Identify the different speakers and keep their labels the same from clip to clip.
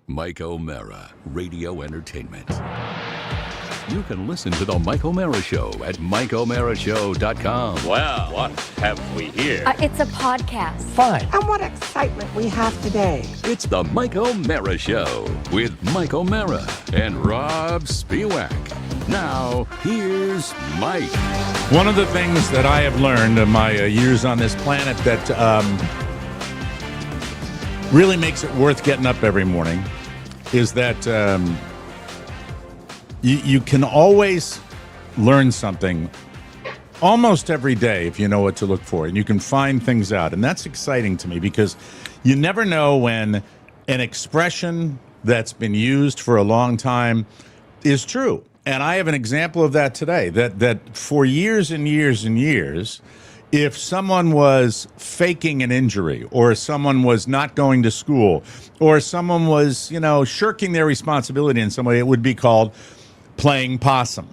Speaker 1: Mike O'Mara, Radio Entertainment. You can listen to The Mike O'Mara Show at MikeO'MaraShow.com.
Speaker 2: Well, what have we here?
Speaker 3: It's a podcast.
Speaker 4: Fine.
Speaker 5: And what excitement we have today.
Speaker 1: It's The Mike O'Mara Show with Mike O'Mara and Rob Spiewak. Now, here's Mike.
Speaker 4: One of the things that I have learned in my years on this planet that really makes it worth getting up every morning is that you can always learn something almost every day if you know what to look for, and you can find things out. And that's exciting to me because you never know when an expression that's been used for a long time is true. And I have an example of that today, that for years and years and years, if someone was faking an injury or someone was not going to school or someone was, shirking their responsibility in some way, it would be called playing possum.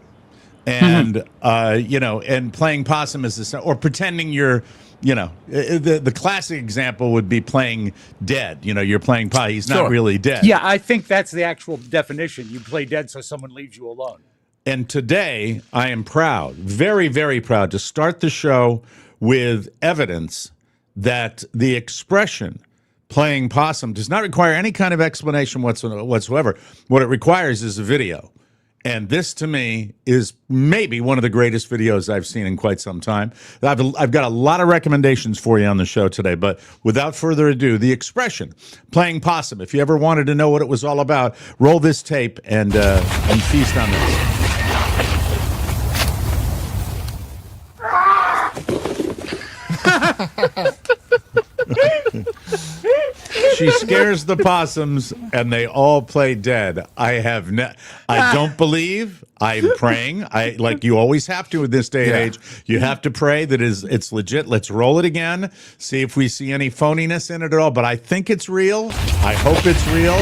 Speaker 4: And, and playing possum is or pretending you're, the classic example would be playing dead. You're playing possum. He's not really dead.
Speaker 6: Yeah, I think that's the actual definition. You play dead so someone leaves you alone.
Speaker 4: And today I am proud, very, very proud to start the show with evidence that the expression playing possum does not require any kind of explanation whatsoever. What it requires is a video. And this, to me, is maybe one of the greatest videos I've seen in quite some time. I've got a lot of recommendations for you on the show today, but without further ado, the expression playing possum. If you ever wanted to know what it was all about, roll this tape and feast on this. She scares the possums, and they all play dead. I don't believe. I'm praying. Like you always have to in this day and age. You have to pray that it's legit. Let's roll it again. See if we see any phoniness in it at all. But I think it's real. I hope it's real.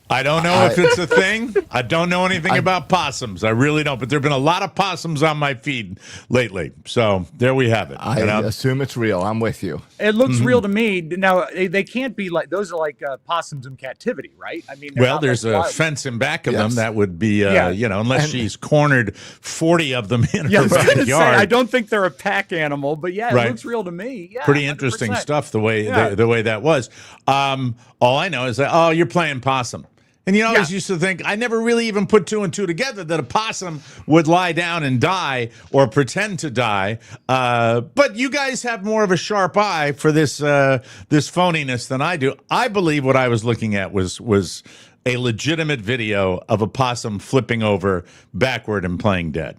Speaker 4: I don't know if it's a thing. I don't know anything about possums. I really don't. But there have been a lot of possums on my feed lately. So there we have it.
Speaker 7: I assume it's real. I'm with you.
Speaker 6: It looks real to me. Now, they can't be like, those are like possums in captivity, right? I mean,
Speaker 4: well, there's a fence in back of them. That would be, unless she's cornered 40 of them in her backyard.
Speaker 6: I don't think they're a pack animal, but it looks real to me. Yeah,
Speaker 4: pretty interesting 100%. Stuff the way that was. All I know is that, you're playing possum. And I always used to think, I never really even put two and two together that a possum would lie down and die or pretend to die. But you guys have more of a sharp eye for this phoniness than I do. I believe what I was looking at was a legitimate video of a possum flipping over backward and playing dead.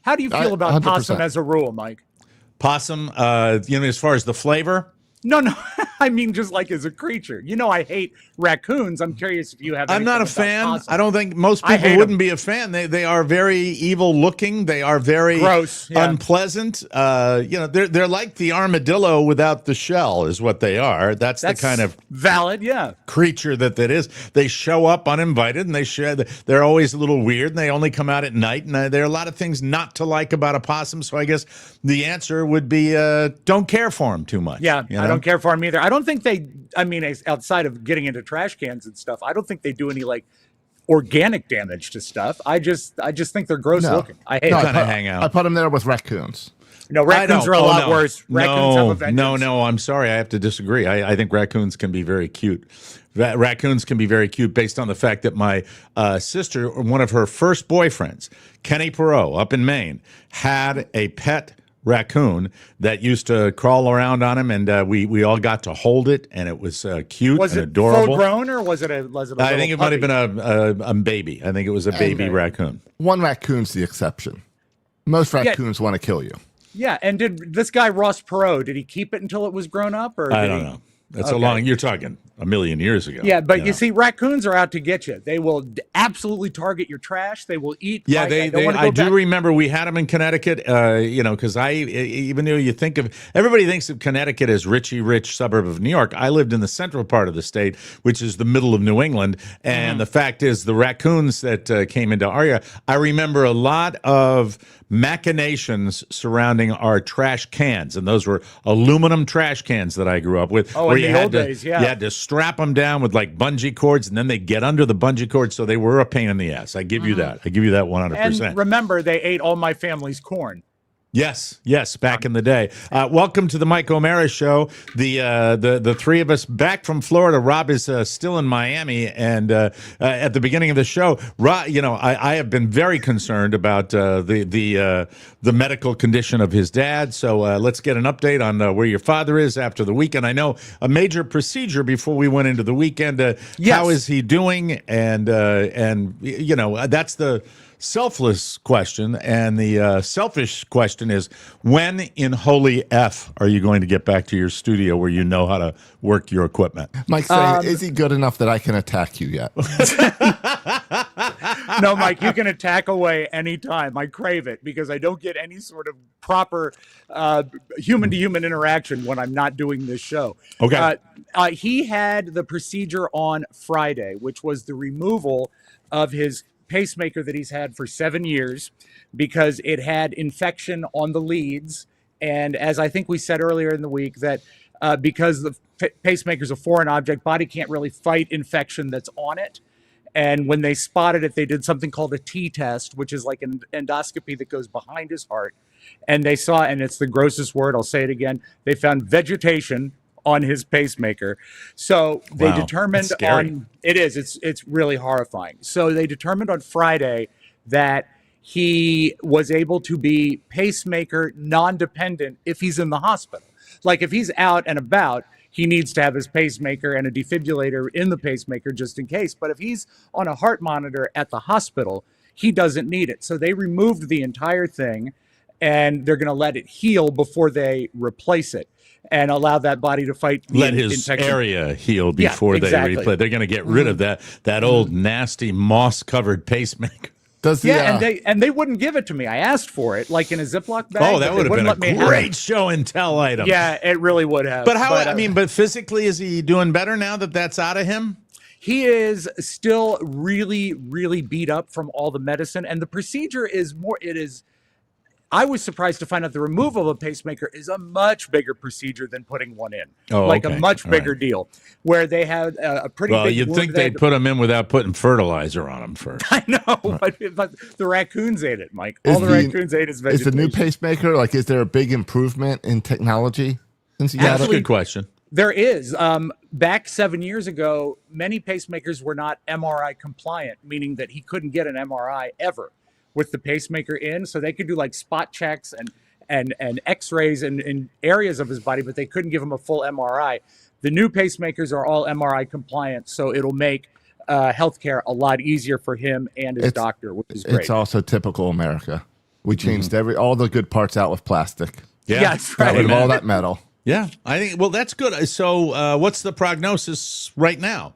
Speaker 6: How do you feel about 100%. Possum as a rule, Mike?
Speaker 4: Possum, as far as the flavor?
Speaker 6: No, I mean just like as a creature. I hate raccoons. I'm curious if you have.
Speaker 4: I'm not a fan. Possum. I don't think most people wouldn't be a fan. They are very evil looking. They are very
Speaker 6: gross,
Speaker 4: unpleasant. They're like the armadillo without the shell, is what they are. That's the kind of
Speaker 6: valid,
Speaker 4: creature that is. They show up uninvited, and they're always a little weird, and they only come out at night. And there are a lot of things not to like about a possum. So I guess the answer would be don't care for them too much.
Speaker 6: Yeah, I don't care for them either. I don't think outside of getting into trash cans and stuff, I don't think they do any like organic damage to stuff. I just think they're gross looking. I hate
Speaker 4: kind of hang out.
Speaker 7: I put them there with raccoons.
Speaker 6: No, raccoons are a lot worse. Raccoons have a vengeance.
Speaker 4: No, I'm sorry. I have to disagree. I think raccoons can be very cute. Raccoons can be very cute based on the fact that my sister, one of her first boyfriends, Kenny Perot up in Maine, had a pet raccoon that used to crawl around on him, and we all got to hold it, and it was cute and adorable.
Speaker 6: Was it full grown, or was it a
Speaker 4: I think it might have been a baby. I think it was a baby raccoon.
Speaker 7: One raccoon's the exception. Most raccoons want to kill you.
Speaker 6: Yeah, and did this guy Ross Perot, did he keep it until it was grown up, or
Speaker 4: I don't know. That's a long. You're talking a million years ago.
Speaker 6: Yeah, but you see, raccoons are out to get you. They will absolutely target your trash. They will eat.
Speaker 4: Yeah,
Speaker 6: Mike,
Speaker 4: I do remember we had them in Connecticut. Because even though you think of everybody thinks of Connecticut as rich suburb of New York, I lived in the central part of the state, which is the middle of New England. And the fact is, the raccoons that came into our area, I remember a lot of machinations surrounding our trash cans, and those were aluminum trash cans that I grew up with.
Speaker 6: Oh,
Speaker 4: where
Speaker 6: in
Speaker 4: you
Speaker 6: the
Speaker 4: had
Speaker 6: old
Speaker 4: to,
Speaker 6: days, yeah.
Speaker 4: You had to strap them down with like bungee cords, and then they get under the bungee cords, so they were a pain in the ass. I give you that. I give you that 100%.
Speaker 6: And remember, they ate all my family's corn.
Speaker 4: Yes, back in the day. Welcome to the Mike O'Mara Show. The three of us back from Florida. Rob is still in Miami, and at the beginning of the show, Rob, I have been very concerned about the medical condition of his dad. So let's get an update on where your father is after the weekend. I know a major procedure before we went into the weekend.
Speaker 6: Yes.
Speaker 4: How is he doing? And that's the selfless question, and the selfish question is, when in holy F are you going to get back to your studio where you know how to work your equipment?
Speaker 7: Mike's saying, is he good enough that I can attack you yet?
Speaker 6: No, Mike, you can attack away anytime. I crave it because I don't get any sort of proper human-to-human interaction when I'm not doing this show.
Speaker 4: Okay.
Speaker 6: He had the procedure on Friday, which was the removal of his pacemaker that he's had for 7 years because it had infection on the leads. And as I think we said earlier in the week, that because the pacemaker is a foreign object, body can't really fight infection that's on it. And when they spotted it, they did something called a T-test, which is like an endoscopy that goes behind his heart. And they saw, and it's the grossest word, I'll say it again, they found vegetation on his pacemaker. So they determined on it's really horrifying. So they determined on Friday that he was able to be pacemaker non-dependent if he's in the hospital. Like if he's out and about, he needs to have his pacemaker and a defibrillator in the pacemaker just in case. But if he's on a heart monitor at the hospital, he doesn't need it. So they removed the entire thing, and they're going to let it heal before they replace it and allow that body to fight the
Speaker 4: Let his
Speaker 6: infection.
Speaker 4: area heal before they replay. They're going to get rid of that old nasty moss-covered pacemaker.
Speaker 6: And they wouldn't give it to me. I asked for it, like in a Ziploc bag.
Speaker 4: Oh, that would have been a great show and tell item.
Speaker 6: Yeah, it really would have.
Speaker 4: But physically, is he doing better now that that's out of him?
Speaker 6: He is still really, really beat up from all the medicine, and the procedure is more. It is. I was surprised to find out the removal of a pacemaker is a much bigger procedure than putting one in. A much bigger deal, where they had a pretty big.
Speaker 4: Well, you'd think they'd put them in without putting fertilizer on them first.
Speaker 6: I know, but the raccoons ate it, Mike. All the raccoons ate his vegetation.
Speaker 7: Is the new pacemaker, is there a big improvement in technology since he got it?
Speaker 4: That's a good question.
Speaker 6: There is. Back 7 years ago, many pacemakers were not MRI compliant, meaning that he couldn't get an MRI ever with the pacemaker in. So they could do like spot checks and x-rays in areas of his body, but they couldn't give him a full MRI. The new pacemakers are all MRI compliant, so it'll make healthcare a lot easier for him and his doctor, which is great.
Speaker 7: It's also typical America. We changed all the good parts out with plastic.
Speaker 4: Yeah,
Speaker 6: yes, right.
Speaker 7: Got rid of all that metal.
Speaker 4: Yeah, I think. Well, that's good. So, what's the prognosis right now?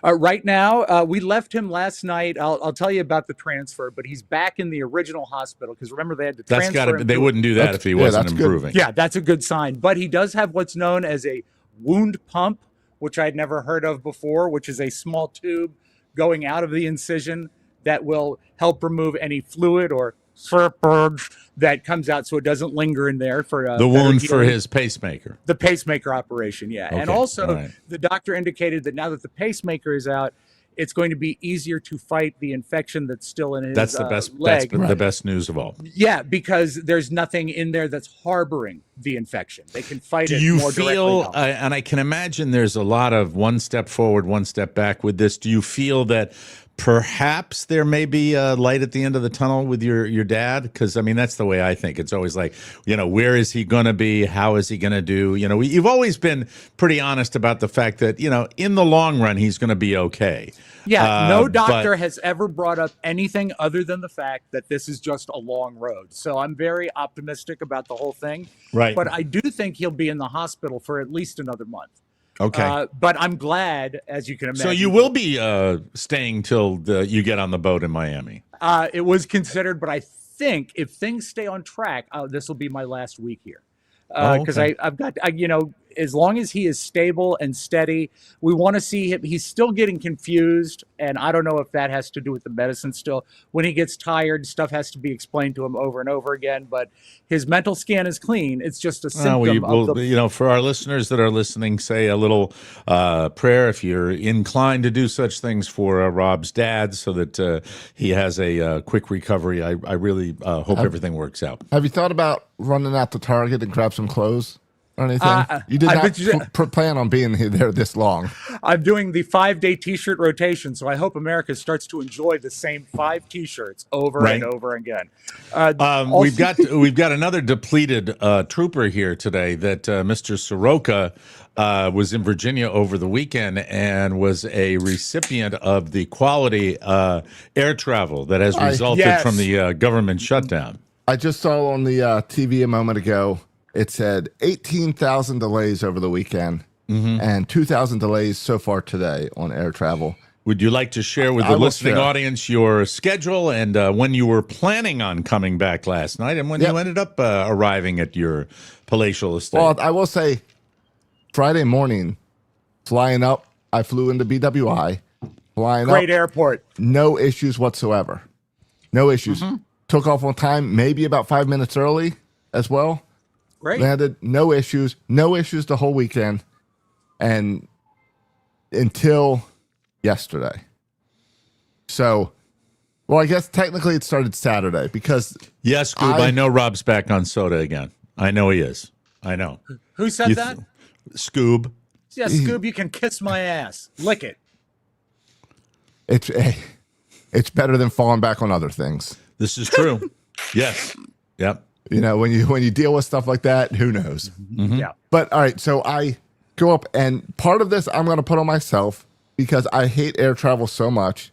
Speaker 6: Right now, we left him last night. I'll tell you about the transfer, but he's back in the original hospital because remember they had to transfer him.
Speaker 4: They wouldn't do that if he wasn't improving.
Speaker 6: Yeah, that's a good sign. But he does have what's known as a wound pump, which I'd never heard of before, which is a small tube going out of the incision that will help remove any fluid or purge that comes out so it doesn't linger in there for
Speaker 4: the wound for his pacemaker.
Speaker 6: The pacemaker operation, yeah. Okay. And also the doctor indicated that now that the pacemaker is out, it's going to be easier to fight the infection that's still in his
Speaker 4: That's the best
Speaker 6: leg.
Speaker 4: That's the best news of all.
Speaker 6: Yeah, because there's nothing in there that's harboring the infection. They can fight it more directly. Do you feel,
Speaker 4: and I can imagine there's a lot of one step forward, one step back with this. Do you feel that perhaps there may be a light at the end of the tunnel with your dad? Because, I mean, that's the way I think. It's always like, where is he going to be? How is he going to do? You've always been pretty honest about the fact that, in the long run, he's going to be okay.
Speaker 6: Yeah, no doctor has ever brought up anything other than the fact that this is just a long road. So I'm very optimistic about the whole thing.
Speaker 4: Right.
Speaker 6: But I do think he'll be in the hospital for at least another month.
Speaker 4: Okay.
Speaker 6: But I'm glad, as you can imagine.
Speaker 4: So you will be staying till you get on the boat in Miami.
Speaker 6: It was considered, but I think if things stay on track, this will be my last week here. Because I've got, as long as he is stable and steady, we want to see him. He's still getting confused, and I don't know if that has to do with the medicine still. When he gets tired, stuff has to be explained to him over and over again, but his mental scan is clean. It's just a symptom of the...
Speaker 4: For our listeners that are listening, say a little prayer if you're inclined to do such things for Rob's dad so that he has a quick recovery. I really hope everything works out.
Speaker 7: Have you thought about running out to Target and grab some clothes or anything? You did not plan on being there this long.
Speaker 6: I'm doing the 5-day T-shirt rotation, so I hope America starts to enjoy the same 5 T-shirts over and over again.
Speaker 4: We've got another depleted trooper here today. That Mr. Soroka was in Virginia over the weekend and was a recipient of the quality air travel that has resulted from the government shutdown.
Speaker 7: I just saw on the TV a moment ago. It said 18,000 delays over the weekend and 2,000 delays so far today on air travel.
Speaker 4: Would you like to share with the listening audience your schedule and when you were planning on coming back last night and when you ended up arriving at your palatial estate?
Speaker 7: Well, I will say Friday morning, flying up, I flew into BWI.
Speaker 6: Great airport.
Speaker 7: No issues whatsoever. No issues. Took off on time, maybe about 5 minutes early as well.
Speaker 6: Great.
Speaker 7: Landed, no issues the whole weekend, and until yesterday. So, well, I guess technically it started Saturday because
Speaker 4: yes, Scoob, I know Rob's back on soda again. I know he is. I know.
Speaker 6: Who said that?
Speaker 4: Scoob.
Speaker 6: Yeah, Scoob, you can kiss my ass. Lick it.
Speaker 7: It's better than falling back on other things.
Speaker 4: This is true. Yes. Yep.
Speaker 7: You know, when you deal with stuff like that, who knows?
Speaker 6: Yeah.
Speaker 7: But all right, so I go up, and part of this I'm going to put on myself because I hate air travel so much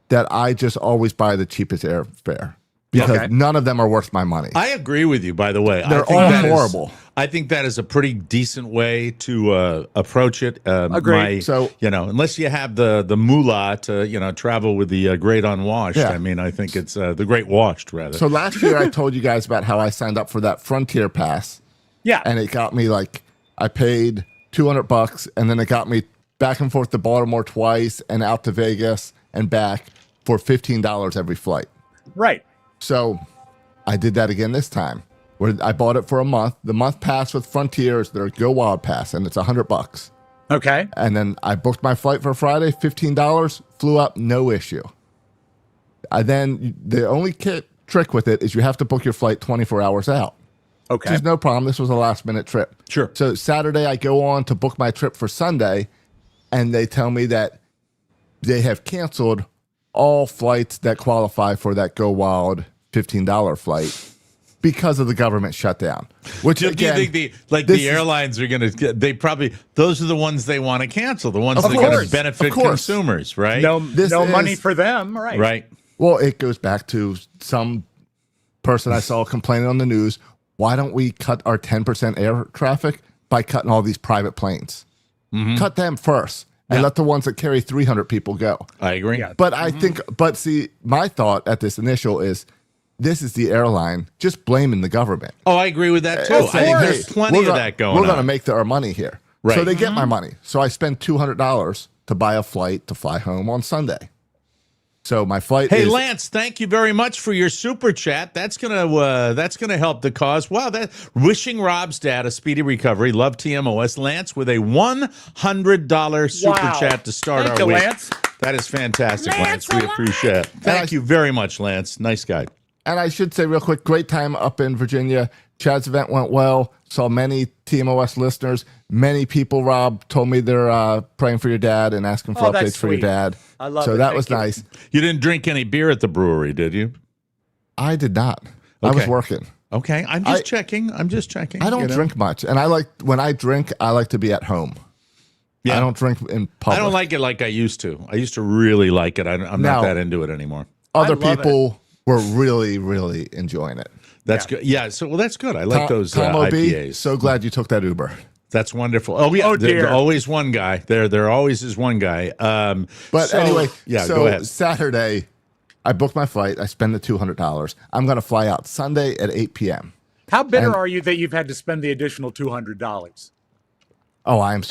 Speaker 7: that I just always buy the cheapest airfare because none of them are worth my money.
Speaker 4: I agree with you, by the way.
Speaker 7: They're all horrible.
Speaker 4: I think that is a pretty decent way to approach it.
Speaker 6: Agreed.
Speaker 4: Unless you have the moolah to, travel with the great unwashed.
Speaker 7: Yeah.
Speaker 4: I mean, I think it's the great washed, rather.
Speaker 7: So last year I told you guys about how I signed up for that Frontier Pass.
Speaker 6: Yeah.
Speaker 7: And it got me I paid $200 and then it got me back and forth to Baltimore twice and out to Vegas and back for $15 every flight.
Speaker 6: Right.
Speaker 7: So I did that again this time. Where I bought it for a month. The month pass with Frontier is their Go Wild Pass, and it's $100.
Speaker 6: Okay.
Speaker 7: And then I booked my flight for Friday, $15, flew up, no issue. Then the only trick with it is you have to book your flight 24 hours out.
Speaker 6: Okay.
Speaker 7: Which is no problem. This was a last-minute trip.
Speaker 4: Sure.
Speaker 7: So Saturday, I go on to book my trip for Sunday, and they tell me that they have canceled all flights that qualify for that Go Wild $15 flight. Because of the government shutdown, which again,
Speaker 4: you think the airlines are going to? They probably those are the ones they want to cancel, the ones that are going to benefit consumers, right?
Speaker 6: No money for them, right?
Speaker 4: Right.
Speaker 7: Well, it goes back to some person I saw complaining on the news. Why don't we cut our 10% air traffic by cutting all these private planes? Cut them first and let the ones that carry 300 people go.
Speaker 4: I agree.
Speaker 6: Yeah.
Speaker 7: But I think, see, my thought at this initial is. This is the airline just blaming the government.
Speaker 4: Oh, I agree with that, too. I think there's plenty of that going on.
Speaker 7: We're going to make our money here.
Speaker 4: Right.
Speaker 7: So they get my money. So I spend $200 to buy a flight to fly home on Sunday. So my flight
Speaker 4: Hey, Lance, thank you very much for your super chat. That's gonna help the cause. Wow, wishing Rob's dad a speedy recovery. Love TMOS. Lance with a $100 super chat to start
Speaker 6: Thank
Speaker 4: our
Speaker 6: you,
Speaker 4: week.
Speaker 6: Lance.
Speaker 4: That is fantastic, Lance. We appreciate it. Thank you very much, Lance. Nice guy.
Speaker 7: And I should say real quick, great time up in Virginia. Chad's event went well. Saw many TMOS listeners. Many people, Rob, told me they're praying for your dad and asking for updates for your dad.
Speaker 6: I love it.
Speaker 7: So that was nice.
Speaker 4: You didn't drink any beer at the brewery, did you?
Speaker 7: I did not. I was working.
Speaker 4: Okay, I'm just checking. I
Speaker 7: don't drink much. And when I drink, I like to be at home. Yeah. I don't drink in public.
Speaker 4: I don't like it like I used to. I used to really like it. I'm not that into it anymore.
Speaker 7: Other people were really, really enjoying it.
Speaker 4: That's good. Yeah. So, that's good. I like those IPAs.
Speaker 7: So glad you took that Uber.
Speaker 4: That's wonderful. Oh yeah,
Speaker 6: Oh, dear.
Speaker 4: there's always one guy. There always is one guy.
Speaker 7: But anyway,
Speaker 4: yeah,
Speaker 7: so
Speaker 4: go ahead.
Speaker 7: Saturday, I booked my flight. I spend the $200. I'm going to fly out Sunday at 8 p.m.
Speaker 6: How bitter are you that you've had to spend the additional $200?
Speaker 7: Oh, I am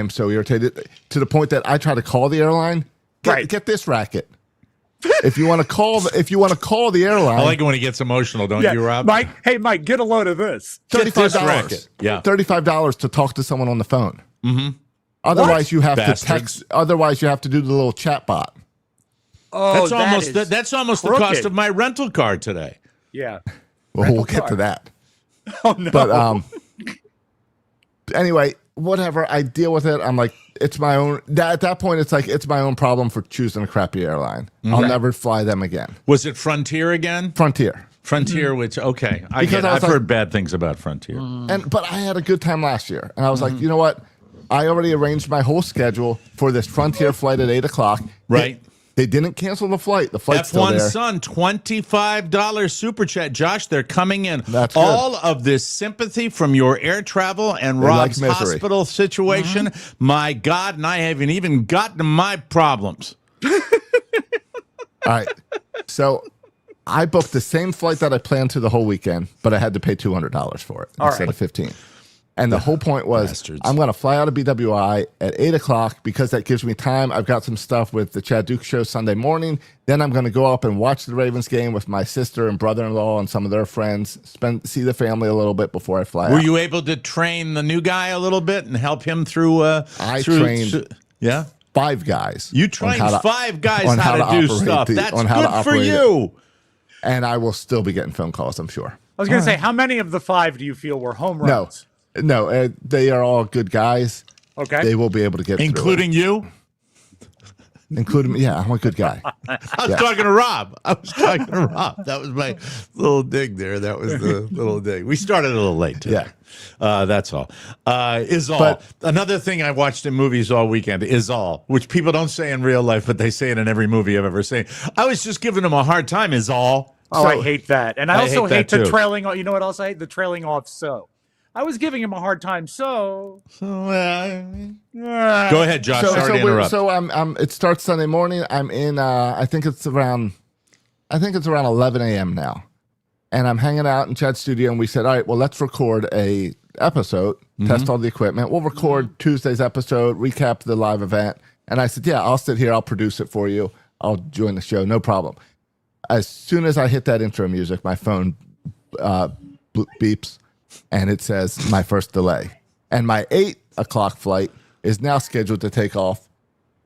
Speaker 7: so irritated to the point that I try to call the airline. Get this racket. If you want to call the airline,
Speaker 4: I like it when he gets emotional, don't you, Rob?
Speaker 6: Mike, hey, Mike, get a load of this.
Speaker 4: Get this
Speaker 7: $35.
Speaker 4: racket. Yeah.
Speaker 7: $35 to talk to someone on the phone. Mm-hmm. Otherwise, you have
Speaker 4: Bastards.
Speaker 7: to text. Otherwise, you have to do the little chat bot.
Speaker 6: Oh,
Speaker 4: That's almost the cost of my rental car today.
Speaker 6: Yeah.
Speaker 7: Well, we'll get to that.
Speaker 6: Oh, no.
Speaker 7: But anyway, whatever. I deal with it. I'm like, it's my own. At that point, it's like it's my own problem for choosing a crappy airline. I'll never fly them again.
Speaker 4: Was it Frontier again?
Speaker 7: Frontier.
Speaker 4: Which okay,
Speaker 7: Because
Speaker 4: I've heard bad things about Frontier.
Speaker 7: But I had a good time last year, and I was like, you know what? I already arranged my whole schedule for this Frontier flight at 8:00.
Speaker 4: Right.
Speaker 7: They didn't cancel the flight. The flight's still
Speaker 4: F1
Speaker 7: there.
Speaker 4: Sun, $25 super chat. Josh, they're coming in.
Speaker 7: That's good.
Speaker 4: All of this sympathy from your air travel and
Speaker 7: They like
Speaker 4: Rob's
Speaker 7: misery.
Speaker 4: hospital situation. My God, and I haven't even gotten to my problems.
Speaker 7: All right. So I booked the same flight that I planned to the whole weekend, but I had to pay $200 for it instead of $15. And the whole point was,
Speaker 4: Bastards.
Speaker 7: I'm going to fly out of BWI at 8:00 because that gives me time. I've got some stuff with the Chad Duke show Sunday morning. Then I'm going to go up and watch the Ravens game with my sister and brother-in-law and some of their friends. See the family a little bit before I fly
Speaker 4: Were
Speaker 7: out.
Speaker 4: you able to train the new guy a little bit and help him through?
Speaker 7: trained-
Speaker 4: Yeah.
Speaker 7: 5 guys.
Speaker 4: You
Speaker 7: on
Speaker 4: trained
Speaker 7: how to-
Speaker 4: 5 guys
Speaker 7: on
Speaker 4: how to do
Speaker 7: operate
Speaker 4: stuff.
Speaker 7: the-
Speaker 4: That's
Speaker 7: on how to
Speaker 4: good for
Speaker 7: operate it.
Speaker 4: you.
Speaker 7: And I will still be getting phone calls, I'm sure.
Speaker 6: I was going to say, how many of the 5 do you feel were home runs?
Speaker 7: No, they are all good guys.
Speaker 6: Okay.
Speaker 7: They will be able to get through it.
Speaker 4: Including you?
Speaker 7: Including me. Yeah, I'm a good guy.
Speaker 4: I was talking to Rob. That was my little dig there. That was the little dig. We started a little late today.
Speaker 7: Yeah.
Speaker 4: That's all. Is all.
Speaker 7: But-
Speaker 4: Another thing I watched in movies all weekend is all, which people don't say in real life, but they say it in every movie I've ever seen. I was just giving him a hard time, is all.
Speaker 6: Oh,
Speaker 4: So-
Speaker 6: I hate that. And I
Speaker 4: I
Speaker 6: also
Speaker 4: hate that
Speaker 6: hate the
Speaker 4: too.
Speaker 6: trailing off. You know what else I hate? The trailing off so. I was giving him a hard time, so.
Speaker 4: Go ahead, Josh. Sorry to interrupt.
Speaker 7: It starts Sunday morning. I'm in I think it's around 11 a.m. now. And I'm hanging out in Chad's studio and we said, all right, well, let's record a episode, test all the equipment. We'll record Tuesday's episode, recap the live event. And I said, yeah, I'll sit here, I'll produce it for you. I'll join the show, no problem. As soon as I hit that intro music, my phone beeps and it says my first delay. And my 8:00 flight is now scheduled to take off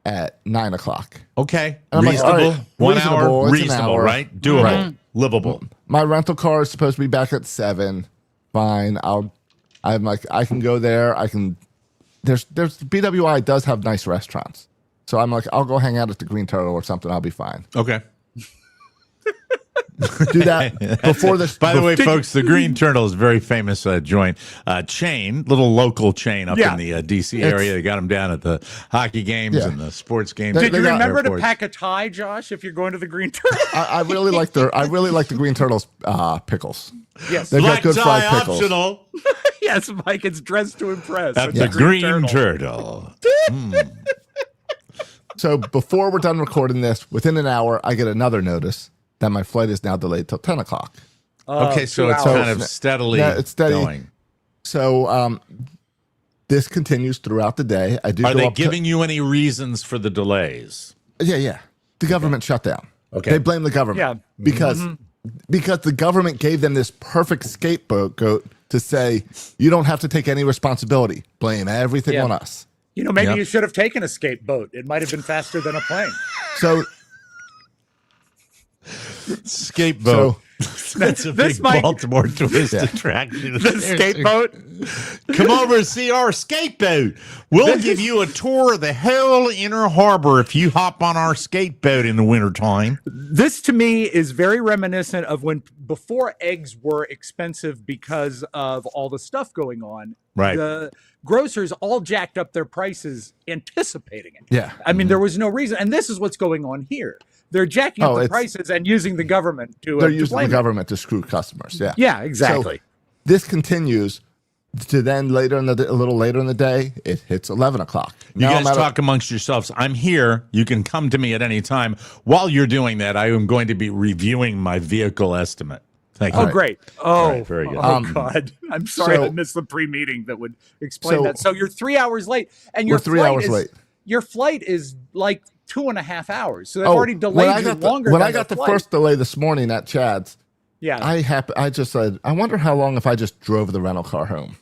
Speaker 7: at 9:00.
Speaker 4: Okay.
Speaker 7: I'm like,
Speaker 4: Reasonable.
Speaker 7: all right,
Speaker 4: 1
Speaker 7: reasonable,
Speaker 4: hour.
Speaker 7: it's an
Speaker 4: Reasonable,
Speaker 7: hour.
Speaker 4: right? Doable.
Speaker 7: Right.
Speaker 4: Livable.
Speaker 7: My rental car is supposed to be back at 7. Fine. I'm like, I can go there. I can. There's BWI does have nice restaurants, so I'm like, I'll go hang out at the Green Turtle or something. I'll be fine.
Speaker 4: Okay.
Speaker 7: Do that before this.
Speaker 4: By the way, folks, the Green Turtle is a very famous joint chain, little local chain up in the D.C. area. They got them down at the hockey games and the sports games.
Speaker 7: They
Speaker 6: Did you
Speaker 7: got
Speaker 6: remember to
Speaker 4: airports.
Speaker 6: pack a tie, Josh, if you're going to the Green Turtle?
Speaker 7: I really like the Green Turtles pickles.
Speaker 6: Yes.
Speaker 7: They've
Speaker 4: Black
Speaker 7: got good
Speaker 4: tie
Speaker 7: fried pickles.
Speaker 4: optional
Speaker 6: Yes, Mike, it's dressed to impress.
Speaker 4: at
Speaker 6: It's
Speaker 4: the Green Turtle.
Speaker 7: So before we're done recording this, within an hour, I get another notice that my flight is now delayed till 10:00.
Speaker 4: Okay, so
Speaker 6: 2
Speaker 4: it's
Speaker 6: hours.
Speaker 4: kind of steadily
Speaker 7: it's steady.
Speaker 4: going.
Speaker 7: So this continues throughout the day. I do.
Speaker 4: Are
Speaker 7: go
Speaker 4: they
Speaker 7: up to-
Speaker 4: giving you any reasons for the delays?
Speaker 7: Yeah. The government shut down.
Speaker 4: Okay.
Speaker 7: They blame the government.
Speaker 6: Yeah.
Speaker 7: Because the government gave them this perfect scapegoat to say, you don't have to take any responsibility. Blame everything
Speaker 6: Yeah.
Speaker 7: on us.
Speaker 6: You know, maybe
Speaker 4: Yep.
Speaker 6: you should have taken a skateboat. It might have been faster than a plane.
Speaker 7: So
Speaker 4: Scapegoat. That's a
Speaker 6: this
Speaker 4: big
Speaker 6: might-
Speaker 4: Baltimore twist attraction.
Speaker 6: The skateboat.
Speaker 4: Come over and see our skateboat. We'll give you a tour of the whole inner harbor if you hop on our skateboat in the wintertime.
Speaker 6: This to me is very reminiscent of when before eggs were expensive because of all the stuff going on.
Speaker 4: Right.
Speaker 6: The grocers all jacked up their prices anticipating it.
Speaker 7: Yeah.
Speaker 6: I mean, there was no reason. And this is what's going on here. They're jacking up the
Speaker 7: it's-
Speaker 6: prices and using the government to
Speaker 7: they're
Speaker 6: to
Speaker 7: using the
Speaker 6: blame it.
Speaker 7: government to screw customers. Yeah.
Speaker 6: Yeah, exactly.
Speaker 7: So this continues. to then a little later in the day, it hits 11 o'clock.
Speaker 4: You
Speaker 7: Now
Speaker 4: guys
Speaker 7: I'm at
Speaker 4: talk amongst yourselves. I'm here. You can come to me at any time. While you're doing that, I am going to be reviewing my vehicle estimate. Thank you.
Speaker 6: Oh, great. Oh,
Speaker 4: right, very good.
Speaker 6: God. I'm sorry
Speaker 7: so-
Speaker 6: I missed the pre-meeting that would explain
Speaker 7: so-
Speaker 6: that. So you're 3 hours late. And
Speaker 7: We're
Speaker 6: your
Speaker 7: 3
Speaker 6: flight
Speaker 7: hours
Speaker 6: is,
Speaker 7: late.
Speaker 6: Your flight is like 2.5 hours. So they've already delayed you longer
Speaker 7: When
Speaker 6: than
Speaker 7: I got the
Speaker 6: flight.
Speaker 7: first delay this morning at Chad's,
Speaker 6: Yeah.
Speaker 7: I just said, I wonder how long if I just drove the rental car home.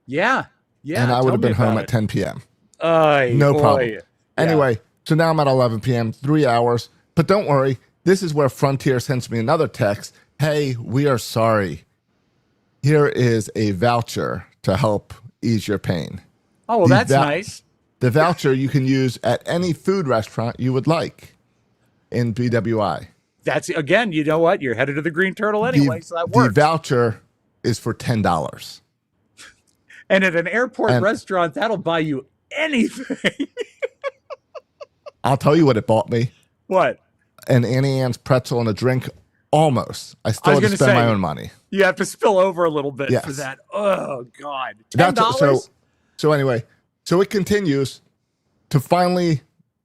Speaker 6: Yeah. Yeah.
Speaker 7: And I would
Speaker 6: tell
Speaker 7: have
Speaker 6: me
Speaker 7: been home
Speaker 6: about
Speaker 7: at 10 p.m.
Speaker 6: No
Speaker 7: problem. Anyway, so now I'm at 11 p.m., 3 hours. But don't worry, this is where Frontier sends me another text. Hey, we are sorry. Here is a voucher to help ease your pain.
Speaker 6: Oh, well,
Speaker 7: The
Speaker 6: that's nice.
Speaker 7: The voucher you can use at any food restaurant you would like in BWI.
Speaker 6: That's, again, you know what? You're headed to the Green Turtle anyway, so that works.
Speaker 7: The voucher is for $10.
Speaker 6: And at an airport
Speaker 7: And-
Speaker 6: restaurant, that'll buy you anything.
Speaker 7: I'll tell you what it bought me.
Speaker 6: What?
Speaker 7: An Annie Ann's pretzel and a drink. Almost. I still
Speaker 6: was
Speaker 7: had to
Speaker 6: gonna
Speaker 7: spend my
Speaker 6: say,
Speaker 7: own money.
Speaker 6: You have to spill over a little bit
Speaker 7: Yes.
Speaker 6: for that. Oh, God.
Speaker 7: That's
Speaker 6: $10?
Speaker 7: so anyway, so it continues to finally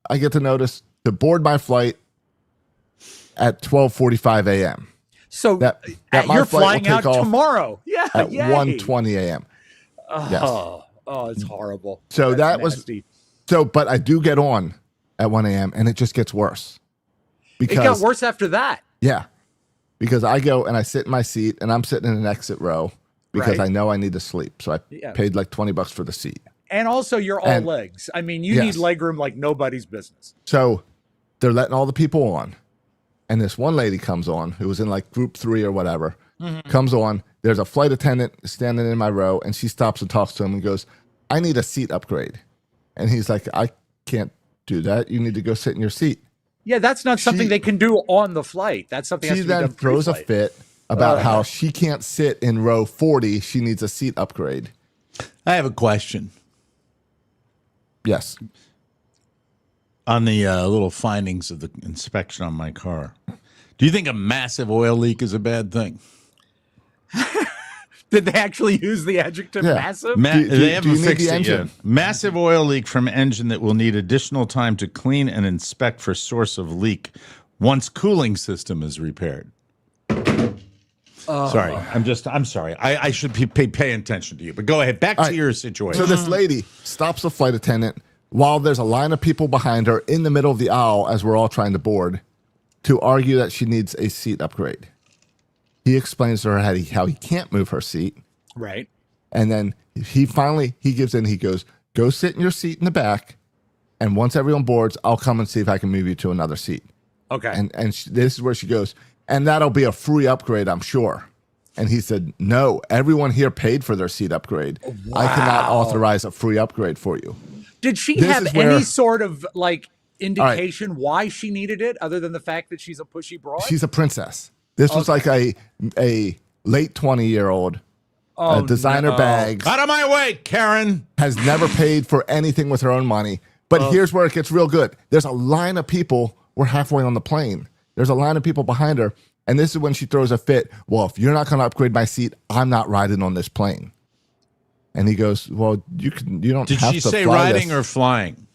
Speaker 7: I get to notice to board my flight at 12:45 a.m.
Speaker 6: So
Speaker 7: that my
Speaker 6: you're
Speaker 7: flight will
Speaker 6: flying out
Speaker 7: take off
Speaker 6: tomorrow. Yeah.
Speaker 7: at
Speaker 6: yay.
Speaker 7: 1:20 a.m. Yes.
Speaker 6: Oh, it's horrible.
Speaker 7: So
Speaker 6: That's
Speaker 7: that was
Speaker 6: nasty.
Speaker 7: but I do get on at 1 a.m. and it just gets worse.
Speaker 6: It got worse after that.
Speaker 7: Yeah. Because I go and I sit in my seat and I'm sitting in an exit row because
Speaker 6: Right.
Speaker 7: I know I need to sleep. So I
Speaker 6: Yeah.
Speaker 7: paid like $20 for the seat.
Speaker 6: And also, you're all
Speaker 7: And-
Speaker 6: legs. I mean, you
Speaker 7: Yes.
Speaker 6: need legroom like nobody's business.
Speaker 7: So they're letting all the people on. And this one lady comes on who was in like group 3 or whatever, comes on. There's a flight attendant standing in my row and she stops and talks to him and goes, I need a seat upgrade. And he's like, I can't do that. You need to go sit in your seat.
Speaker 6: Yeah, that's not something
Speaker 7: She-
Speaker 6: they can do on the flight. That's something that
Speaker 7: She
Speaker 6: has to be
Speaker 7: then
Speaker 6: done
Speaker 7: throws a
Speaker 6: pre-flight.
Speaker 7: fit about how she can't sit in row 40. She needs a seat upgrade.
Speaker 4: I have a question
Speaker 7: Yes.
Speaker 4: on the little findings of the inspection on my car. Do you think a massive oil leak is a bad thing?
Speaker 6: Did they actually use the adjective
Speaker 7: Yeah.
Speaker 6: massive?
Speaker 4: They haven't
Speaker 7: you need
Speaker 4: fixed
Speaker 7: the
Speaker 4: it
Speaker 7: engine?
Speaker 4: yet. Massive oil leak from engine that will need additional time to clean and inspect for source of leak once cooling system is repaired. Sorry, I'm sorry. I should pay attention to you. But go ahead. Back to
Speaker 7: right.
Speaker 4: your situation.
Speaker 7: So this lady stops the flight attendant while there's a line of people behind her in the middle of the aisle as we're all trying to board to argue that she needs a seat upgrade. He explains to her how he can't move her seat.
Speaker 6: Right.
Speaker 7: And then he gives in. He goes, go sit in your seat in the back. And once everyone boards, I'll come and see if I can move you to another seat.
Speaker 6: Okay.
Speaker 7: And this is where she goes, and that'll be a free upgrade, I'm sure. And he said, no, everyone here paid for their seat upgrade. I cannot authorize a free upgrade for you.
Speaker 6: Did she
Speaker 7: This
Speaker 6: have
Speaker 7: is where-
Speaker 6: any sort of like indication why she needed it other than the fact that she's a pushy broad?
Speaker 7: She's a princess. This was like a late 20-year-old designer bags,
Speaker 4: Out of my way, Karen.
Speaker 7: has never paid for anything with her own money. But here's where it gets real good. There's a line of people. We're halfway on the plane. There's a line of people behind her. And this is when she throws a fit. Well, if you're not going to upgrade my seat, I'm not riding on this plane. And he goes, well, you don't
Speaker 4: Did
Speaker 7: have
Speaker 4: she
Speaker 7: to
Speaker 4: say
Speaker 7: fly
Speaker 4: riding
Speaker 7: this.
Speaker 4: or flying?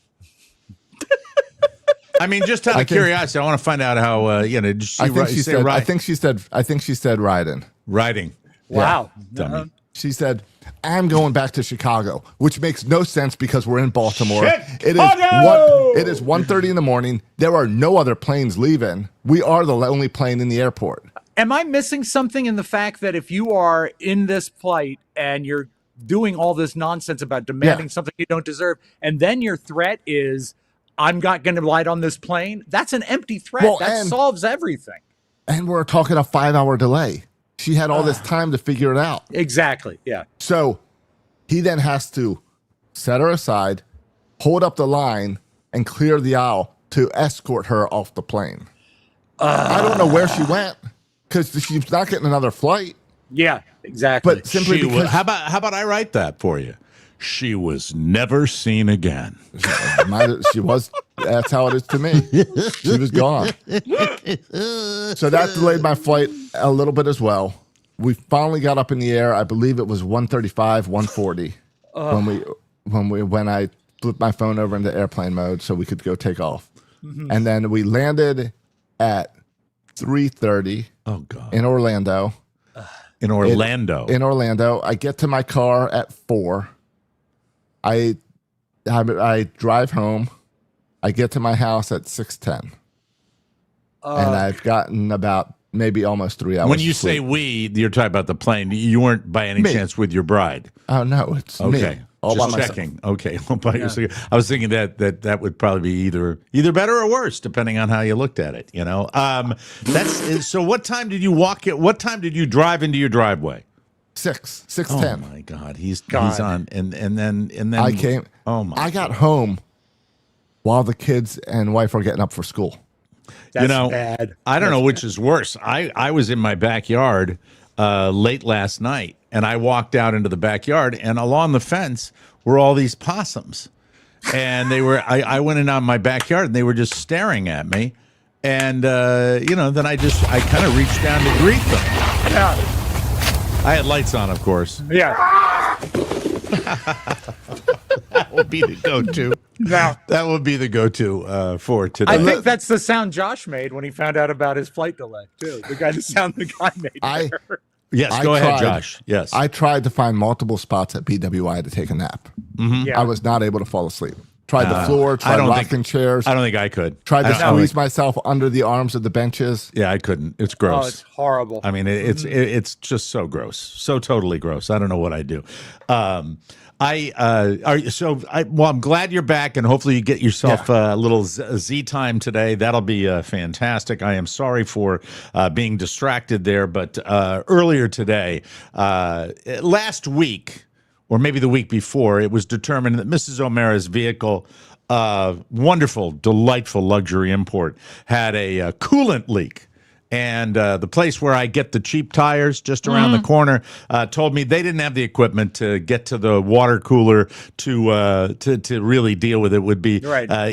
Speaker 4: I mean, just out
Speaker 7: I
Speaker 4: of
Speaker 7: think-
Speaker 4: curiosity, I want to find out how. Did she
Speaker 7: I think she
Speaker 4: say
Speaker 7: said.
Speaker 4: ride?
Speaker 7: I think she said riding.
Speaker 4: riding.
Speaker 6: Wow.
Speaker 4: Dummy.
Speaker 7: She said, I'm going back to Chicago, which makes no sense because we're in Baltimore.
Speaker 4: Chicago!
Speaker 7: It is 1:30 in the morning. There are no other planes leaving. We are the only plane in the airport.
Speaker 6: Am I missing something in the fact that if you are in this flight and you're doing all this nonsense about demanding
Speaker 7: Yeah.
Speaker 6: something you don't deserve, and then your threat is, I'm not going to ride on this plane? That's an empty threat.
Speaker 7: Well,
Speaker 6: that
Speaker 7: and-
Speaker 6: solves everything.
Speaker 7: And we're talking a 5-hour delay. She had all this time to figure it out.
Speaker 6: Exactly. Yeah.
Speaker 7: So he then has to set her aside, hold up the line, and clear the aisle to escort her off the plane. I don't know where she went because she's not getting another flight.
Speaker 6: Yeah. Exactly.
Speaker 7: But simply
Speaker 4: She
Speaker 7: because
Speaker 4: was, how about I write that for you? She was never seen again.
Speaker 7: she was. That's how it is to me. She was gone. So that delayed my flight a little bit as well. we finally got up in the air. I believe it was 135, 140 when I flipped my phone over into airplane mode so we could go take off. Mm-hmm. And then we landed at 3:30 in Orlando.
Speaker 4: In Orlando.
Speaker 7: In Orlando. I get to my car at 4. I drive home. I get to my house at 6:10. And I've gotten about maybe almost 3 hours.
Speaker 4: When you
Speaker 7: of sleep.
Speaker 4: say we, you're talking about the plane. You weren't by any chance with your bride.
Speaker 7: Oh, no, it's
Speaker 4: okay.
Speaker 7: me. All by
Speaker 4: Just
Speaker 7: myself.
Speaker 4: checking. Okay. All by yourself. I was thinking that would probably be either better or worse, depending on how you looked at it. That's so. What time did you walk it? What time did you drive into your driveway?
Speaker 7: 6:10.
Speaker 4: Oh my God, he's on, and then
Speaker 7: I came.
Speaker 4: Oh my!
Speaker 7: I got home while the kids and wife were getting up for school.
Speaker 6: That's bad.
Speaker 4: I don't know which is worse. I was in my backyard late last night, and I walked out into the backyard, and along the fence were all these possums, and they were. I went in on my backyard, and they were just staring at me, and then I kind of reached down to greet them.
Speaker 6: Yeah.
Speaker 4: I had lights on, of course.
Speaker 6: Yeah.
Speaker 4: That would be the go-to.
Speaker 6: Now,
Speaker 4: that would be the go-to for today.
Speaker 6: I think that's the sound Josh made when he found out about his flight delay, too. The sound the guy made there.
Speaker 4: Yes, go ahead, Josh. Yes.
Speaker 7: I tried to find multiple spots at BWI to take a nap.
Speaker 4: Mm-hmm.
Speaker 6: Yeah.
Speaker 7: I was not able to fall asleep. Tried the floor, tried rocking chairs.
Speaker 4: I don't think I could.
Speaker 7: Tried to squeeze myself under the arms of the benches.
Speaker 4: Yeah, I couldn't. It's gross.
Speaker 6: Oh, it's horrible.
Speaker 4: I mean, it's just so gross. So totally gross. I don't know what I do. I'm glad you're back, and hopefully you get yourself a little Z time today. That'll be fantastic. I am sorry for being distracted there, but earlier today, last week, or maybe the week before, it was determined that Mrs. O'Mara's vehicle, wonderful, delightful luxury import, had a coolant leak. And the place where I get the cheap tires just around the corner told me they didn't have the equipment to get to the water cooler to really deal with it. Would be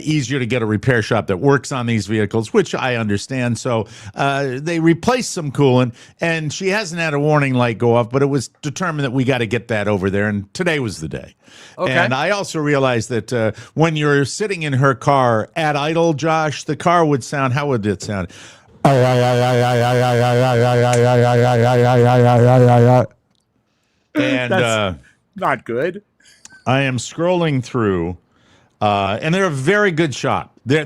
Speaker 4: easier to get a repair shop that works on these vehicles, which I understand. So they replaced some coolant, and she hasn't had a warning light go off, but it was determined that we got to get that over there, and today was the day. Okay. And I also realized that when you're sitting in her car at idle, Josh, the car would sound, how would it sound? And
Speaker 6: that's not good.
Speaker 4: I am scrolling through, and they're a very good shop. They're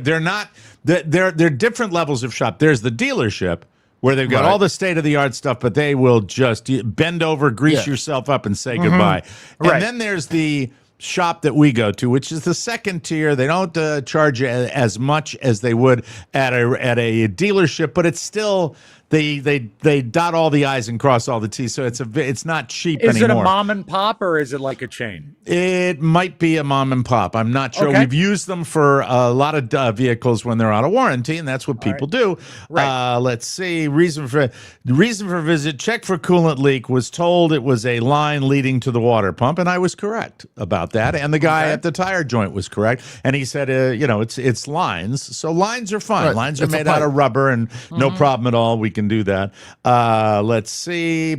Speaker 4: different levels of shop. There's the dealership where they've got all the state of the art stuff, but they will just bend over, grease yourself up, and say goodbye. And then there's the shop that we go to, which is the second tier. They don't charge you as much as they would at a dealership, but it's still they dot all the I's and cross all the T's, so it's not cheap anymore.
Speaker 6: Is it a mom and pop, or is it like a chain?
Speaker 4: It might be a mom and pop. I'm not sure. Okay. We've used them for a lot of vehicles when they're out of warranty, and that's what people do. Right. Let's see. Reason for visit: check for coolant leak. Was told it was a line leading to the water pump, and I was correct about that. And the guy at the tire joint was correct, and he said, it's lines. So lines are fine. Right. Lines are made out of rubber, and no problem at all. We can do that. Let's see.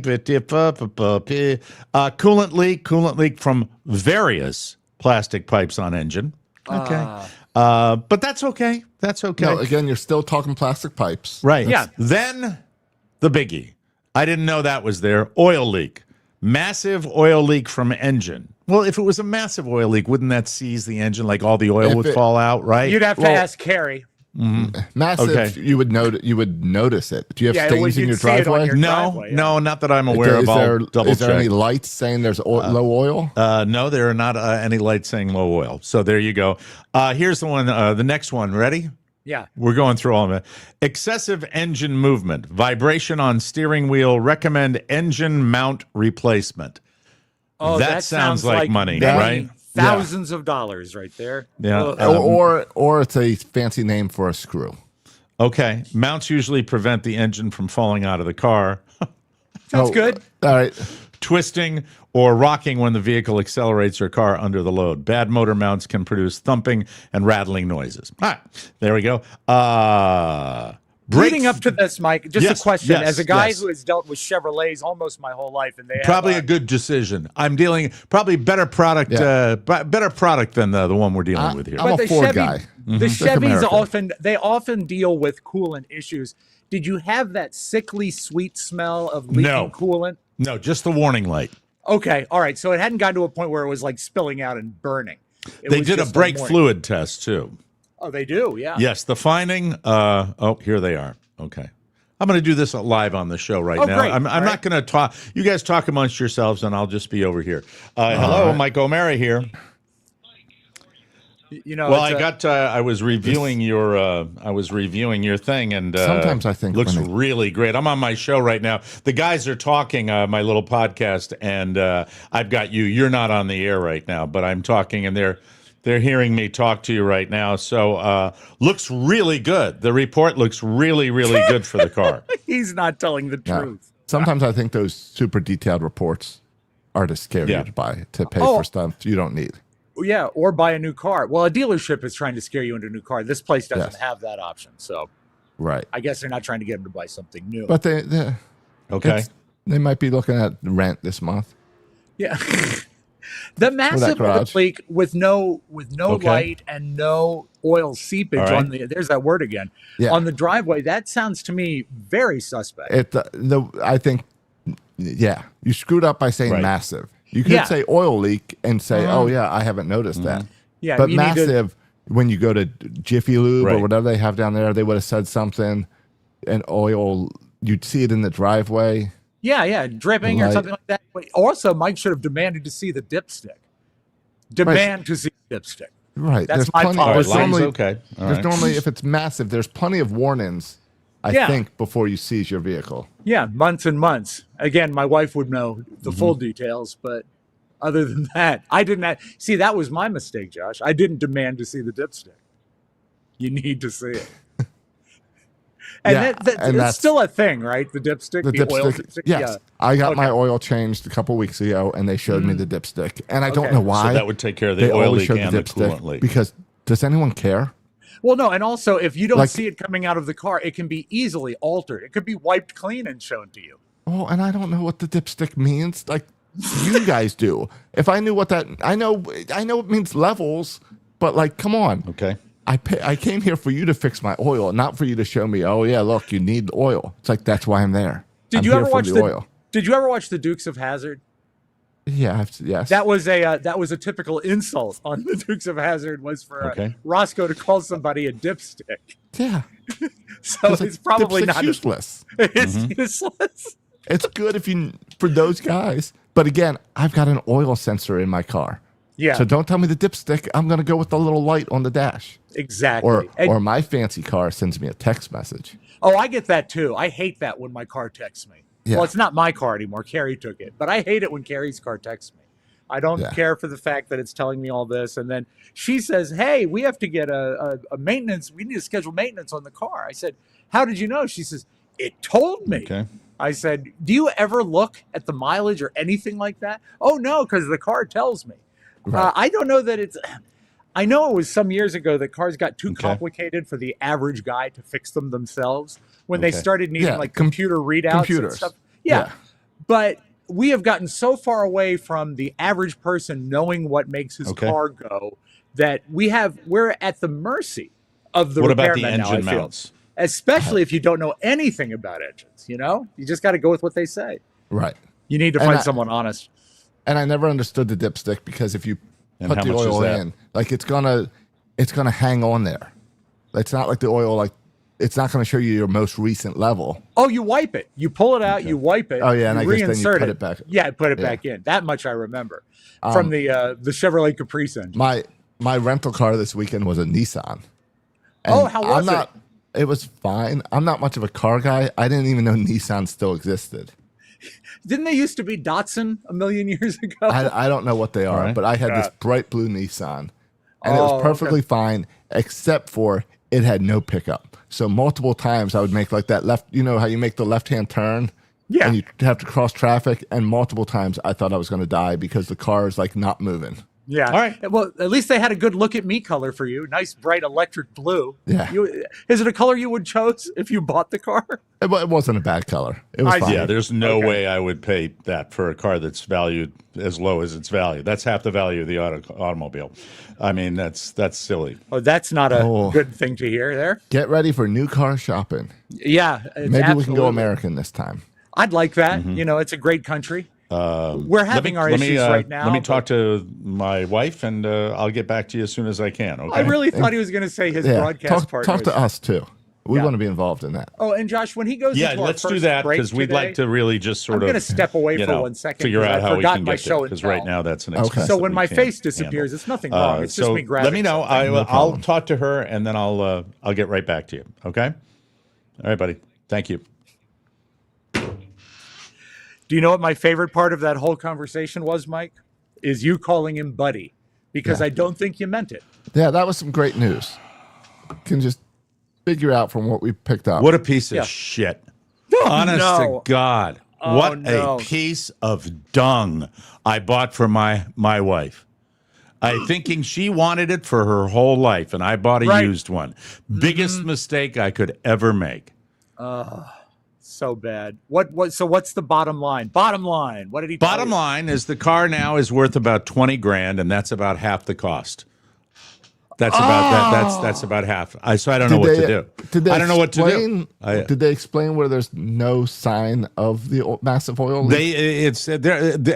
Speaker 4: Coolant leak from various plastic pipes on engine. Okay. But that's okay. That's okay.
Speaker 7: No, again, you're still talking plastic pipes.
Speaker 4: Right. Then the biggie. I didn't know that was there. Oil leak. Massive oil leak from engine. Well, if it was a massive oil leak, wouldn't that seize the engine? Like all the oil would fall out, right?
Speaker 6: You'd have to ask Carrie.
Speaker 7: Mm-hmm. Massive. Okay. You would notice it. Do you have stains in your driveway?
Speaker 4: No, not that I'm aware of. I'll double
Speaker 7: is there
Speaker 4: check.
Speaker 7: any lights saying there's low oil?
Speaker 4: No, there are not any lights saying low oil. So there you go. Here's the one. The next one. Ready?
Speaker 6: Yeah.
Speaker 4: We're going through all of it. Excessive engine movement, vibration on steering wheel. Recommend engine mount replacement.
Speaker 6: Oh,
Speaker 4: that sounds like money, right?
Speaker 6: Thousands of dollars right there.
Speaker 4: Yeah.
Speaker 7: Or it's a fancy name for a screw.
Speaker 4: Okay. Mounts usually prevent the engine from falling out of the car.
Speaker 6: Sounds good.
Speaker 7: All right.
Speaker 4: Twisting or rocking when the vehicle accelerates or car under the load. Bad motor mounts can produce thumping and rattling noises. All right. There we go.
Speaker 6: Leading up to this, Mike, just
Speaker 4: Yes,
Speaker 6: a question.
Speaker 4: yes,
Speaker 6: As a guy
Speaker 4: yes.
Speaker 6: who has dealt with Chevrolets almost my whole life, and they
Speaker 4: Probably
Speaker 6: have,
Speaker 4: a good decision. I'm dealing probably better product, better product than the one we're dealing with here.
Speaker 7: I'm a Ford guy.
Speaker 6: The Chevys
Speaker 7: America.
Speaker 6: often deal with coolant issues. Did you have that sickly sweet smell of leaking
Speaker 4: No.
Speaker 6: coolant?
Speaker 4: No, just the warning light.
Speaker 6: Okay, all right. So it hadn't gotten to a point where it was like spilling out and burning.
Speaker 4: They did a brake fluid test too.
Speaker 6: Oh, they do, yeah.
Speaker 4: Yes, the finding. Here they are. Okay. I'm going to do this live on the show right now.
Speaker 6: Great.
Speaker 4: I'm not going to talk. You guys talk amongst yourselves, and I'll just be over here. Hello, Mike O'Mara here.
Speaker 6: You know,
Speaker 4: Well, I was reviewing your thing, and
Speaker 7: Sometimes I think
Speaker 4: looks
Speaker 7: when they-
Speaker 4: really great. I'm on my show right now. The guys are talking, my little podcast, and I've got you. You're not on the air right now, but I'm talking, and they're hearing me talk to you right now. So looks really good. The report looks really, really good for the car.
Speaker 6: he's not telling the
Speaker 7: No.
Speaker 6: truth.
Speaker 7: Sometimes I think those super detailed reports are to scare
Speaker 4: Yeah.
Speaker 7: you to pay for stuff you don't need.
Speaker 6: Yeah, or buy a new car. Well, a dealership is trying to scare you into a new car. This place doesn't
Speaker 7: Yes.
Speaker 6: have that option. So
Speaker 7: Right.
Speaker 6: I guess they're not trying to get him to buy something new.
Speaker 7: But they
Speaker 4: Okay.
Speaker 7: they might be looking at rent this month.
Speaker 6: Yeah. The massive
Speaker 7: garage.
Speaker 6: leak with no
Speaker 4: Okay.
Speaker 6: light and no oil seepage
Speaker 4: All right.
Speaker 6: on the there's that word again.
Speaker 7: Yeah.
Speaker 6: On the driveway, that sounds to me very suspect.
Speaker 7: I think you screwed up by saying
Speaker 4: Right.
Speaker 7: massive. You could
Speaker 6: Yeah.
Speaker 7: say oil leak and say, "Oh yeah, I haven't noticed that."
Speaker 6: Yeah,
Speaker 7: But
Speaker 6: you need to-
Speaker 7: massive, when you go to Jiffy Lube or
Speaker 4: Right.
Speaker 7: whatever they have down there, they would have said something, and oil. You'd see it in the driveway.
Speaker 6: Yeah, dripping or
Speaker 7: Light.
Speaker 6: something like that. But also, Mike should have demanded to see the dipstick. Demand to see the dipstick.
Speaker 7: Right.
Speaker 6: That's
Speaker 7: there's
Speaker 6: my
Speaker 7: plenty.
Speaker 4: All right,
Speaker 7: There's
Speaker 6: policy.
Speaker 4: line's
Speaker 7: normally,
Speaker 4: okay. All
Speaker 7: there's
Speaker 4: right.
Speaker 7: normally, if it's massive, there's plenty of warnings. I
Speaker 6: Yeah.
Speaker 7: think before you seize your vehicle.
Speaker 6: Yeah, months and months. Again, my wife would know the full
Speaker 7: Mm-hmm.
Speaker 6: details, but other than that, I didn't see that was my mistake, Josh. I didn't demand to see the dipstick. You need to see it. And,
Speaker 7: Yeah,
Speaker 6: that,
Speaker 7: and
Speaker 6: it's
Speaker 7: that's-
Speaker 6: still a thing, right? The dipstick,
Speaker 7: The
Speaker 6: the oil
Speaker 7: dipstick.
Speaker 6: dipstick.
Speaker 7: Yes,
Speaker 6: Yeah.
Speaker 7: I got my
Speaker 6: Okay.
Speaker 7: oil changed a couple weeks ago, and they showed me the dipstick, and I don't
Speaker 6: Okay.
Speaker 7: know why.
Speaker 4: So that would take care of the
Speaker 7: they
Speaker 4: oil
Speaker 7: always
Speaker 4: leak
Speaker 7: show
Speaker 4: and the coolant leak.
Speaker 7: because does anyone care?
Speaker 6: Well, no, and also if you don't
Speaker 7: Like-
Speaker 6: see it coming out of the car, it can be easily altered. It could be wiped clean and shown to you.
Speaker 7: Oh, and I don't know what the dipstick means. Like you guys do. If I knew what that, I know it means levels, but like, come on.
Speaker 4: Okay.
Speaker 7: I came here for you to fix my oil, not for you to show me. Oh yeah, look, you need oil. It's like that's why I'm there.
Speaker 6: Did
Speaker 7: I'm
Speaker 6: you
Speaker 7: here
Speaker 6: ever
Speaker 7: for
Speaker 6: watch
Speaker 7: the
Speaker 6: the
Speaker 7: oil?
Speaker 6: Did you ever watch the Dukes of Hazzard?
Speaker 7: Yeah, yes.
Speaker 6: That was a typical insult on the Dukes of Hazzard was for
Speaker 4: Okay.
Speaker 6: Roscoe to call somebody a dipstick.
Speaker 7: yeah.
Speaker 6: So
Speaker 7: It's like,
Speaker 6: it's probably
Speaker 7: dipstick's
Speaker 6: not
Speaker 7: useless.
Speaker 6: It's useless.
Speaker 7: It's good if you for those guys, but again, I've got an oil sensor in my car.
Speaker 6: Yeah,
Speaker 7: So don't tell me the dipstick. I'm going to go with the little light on the dash.
Speaker 6: exactly. And-
Speaker 7: Or my fancy car sends me a text message.
Speaker 6: oh, I get that too. I hate that when my car texts me.
Speaker 7: Yeah.
Speaker 6: Well, it's not my car anymore. Carrie took it, but I hate it when Carrie's car texts me. I don't
Speaker 7: Yeah.
Speaker 6: care for the fact that it's telling me all this, and then she says, "Hey, we have to get a maintenance. We need to schedule maintenance on the car." I said, "How did you know?" She says, "It told me."
Speaker 4: Okay.
Speaker 6: I said, "Do you ever look at the mileage or anything like that?" "Oh no, because the car tells me."
Speaker 7: Right.
Speaker 6: I don't know that it's. I know it was some years ago that cars got too
Speaker 4: Okay.
Speaker 6: complicated for the average guy to fix them themselves when they
Speaker 4: Okay.
Speaker 6: started needing
Speaker 7: Yeah,
Speaker 6: like computer readouts and
Speaker 7: computers.
Speaker 6: stuff. Yeah.
Speaker 7: Yeah.
Speaker 6: But we have gotten so far away from the average person knowing what makes his
Speaker 4: Okay.
Speaker 6: car go that we're at the mercy of the
Speaker 4: What about the
Speaker 6: repairman now, I
Speaker 4: engine
Speaker 6: feel.
Speaker 4: mounts?
Speaker 6: Especially if you don't know anything about engines, you just got to go with what they say.
Speaker 7: Right.
Speaker 6: You need to
Speaker 7: And
Speaker 6: find
Speaker 7: I-
Speaker 6: someone honest.
Speaker 7: And I never understood the dipstick because if you
Speaker 4: And
Speaker 7: put
Speaker 4: how
Speaker 7: the
Speaker 4: much is
Speaker 7: oil
Speaker 4: that?
Speaker 7: in, like it's gonna hang on there. It's not like the oil, like it's not gonna show you your most recent level.
Speaker 6: Oh, you wipe it. You pull it out, you wipe it.
Speaker 7: Oh, yeah, and
Speaker 6: you
Speaker 7: I guess then you
Speaker 6: reinsert
Speaker 7: put it back.
Speaker 6: Yeah, put it
Speaker 7: Yeah.
Speaker 6: back in. That much I remember from the Chevrolet Caprice engine.
Speaker 7: My rental car this weekend was a Nissan.
Speaker 6: Oh, how was it?
Speaker 7: It was fine. I'm not much of a car guy. I didn't even know Nissan still existed.
Speaker 6: Didn't they used to be Datsun a million years ago?
Speaker 7: I don't know what they are,
Speaker 4: right.
Speaker 7: but I had this bright blue Nissan, and it was perfectly fine, except for it had no pickup. So multiple times I would make like that left. You know how you make the left-hand turn,
Speaker 6: Yeah.
Speaker 7: and you have to cross traffic. And multiple times I thought I was going to die because the car is like not moving.
Speaker 6: Yeah.
Speaker 4: All right.
Speaker 6: Well, at least they had a good look at me color for you. Nice, bright electric blue.
Speaker 7: Yeah.
Speaker 6: Is it a color you would chose if you bought the car?
Speaker 7: It wasn't a bad color. It was
Speaker 6: I
Speaker 7: fine.
Speaker 6: see.
Speaker 4: Yeah, there's no
Speaker 6: Okay.
Speaker 4: way I would pay that for a car that's valued as low as its value. That's half the value of the automobile. I mean, that's silly.
Speaker 6: Oh, that's not a
Speaker 7: Oh.
Speaker 6: good thing to hear there.
Speaker 7: Get ready for new car shopping.
Speaker 6: Yeah.
Speaker 7: Maybe we can go
Speaker 6: absolutely.
Speaker 7: American this time.
Speaker 6: I'd like that. You know, it's a great country. We're having our issues right now.
Speaker 4: Let me
Speaker 6: but
Speaker 4: talk to my wife, and I'll get back to you as soon as I can. Okay.
Speaker 6: I really thought he was going to say his
Speaker 7: Yeah.
Speaker 6: broadcast partner.
Speaker 7: Talk to us too. We
Speaker 6: Yeah.
Speaker 7: want to be involved in that.
Speaker 6: Oh, and Josh, when he goes
Speaker 4: Yeah,
Speaker 6: into our
Speaker 4: let's do
Speaker 6: first
Speaker 4: that
Speaker 6: break
Speaker 4: because we'd
Speaker 6: today,
Speaker 4: like to really just sort
Speaker 6: I'm
Speaker 4: of
Speaker 6: going to step away
Speaker 4: you
Speaker 6: for
Speaker 4: know,
Speaker 6: 1 second.
Speaker 4: figure
Speaker 6: because
Speaker 4: out
Speaker 6: I
Speaker 4: how we
Speaker 6: forgot
Speaker 4: can
Speaker 6: my
Speaker 4: get
Speaker 6: show
Speaker 4: there.
Speaker 6: and
Speaker 4: Because right
Speaker 6: tell.
Speaker 4: now that's an
Speaker 7: Okay.
Speaker 4: expense.
Speaker 6: So
Speaker 4: that
Speaker 6: when
Speaker 4: we
Speaker 6: my
Speaker 4: can't
Speaker 6: face disappears,
Speaker 4: handle.
Speaker 6: it's nothing wrong. It's just
Speaker 4: so
Speaker 6: me grabbing.
Speaker 4: let me know.
Speaker 6: something.
Speaker 4: I'll
Speaker 7: problem.
Speaker 4: talk to her, and then I'll get right back to you. Okay. All right, buddy. Thank you.
Speaker 6: Do you know what my favorite part of that whole conversation was, Mike? Is you calling him buddy, because
Speaker 7: Yeah.
Speaker 6: I don't think you meant it.
Speaker 7: Yeah, that was some great news. Can just figure out from what we picked up.
Speaker 4: What a piece of
Speaker 6: Yeah.
Speaker 4: shit. Honest
Speaker 6: no.
Speaker 4: to God.
Speaker 6: Oh,
Speaker 4: what
Speaker 6: no.
Speaker 4: a piece of dung I bought for my wife. I thinking she wanted it for her whole life, and I bought a
Speaker 6: Right.
Speaker 4: used one. Biggest mistake I could ever make.
Speaker 6: So bad. So what's the bottom line? Bottom line. What did he? tell
Speaker 4: Bottom
Speaker 6: you?
Speaker 4: line is the car now is worth about 20 grand, and that's about half the cost. That's about that. That's about half. So I don't know what to do.
Speaker 7: Did they
Speaker 4: I don't know what to do.
Speaker 7: explain- Did they explain where there's no sign of the massive oil leak?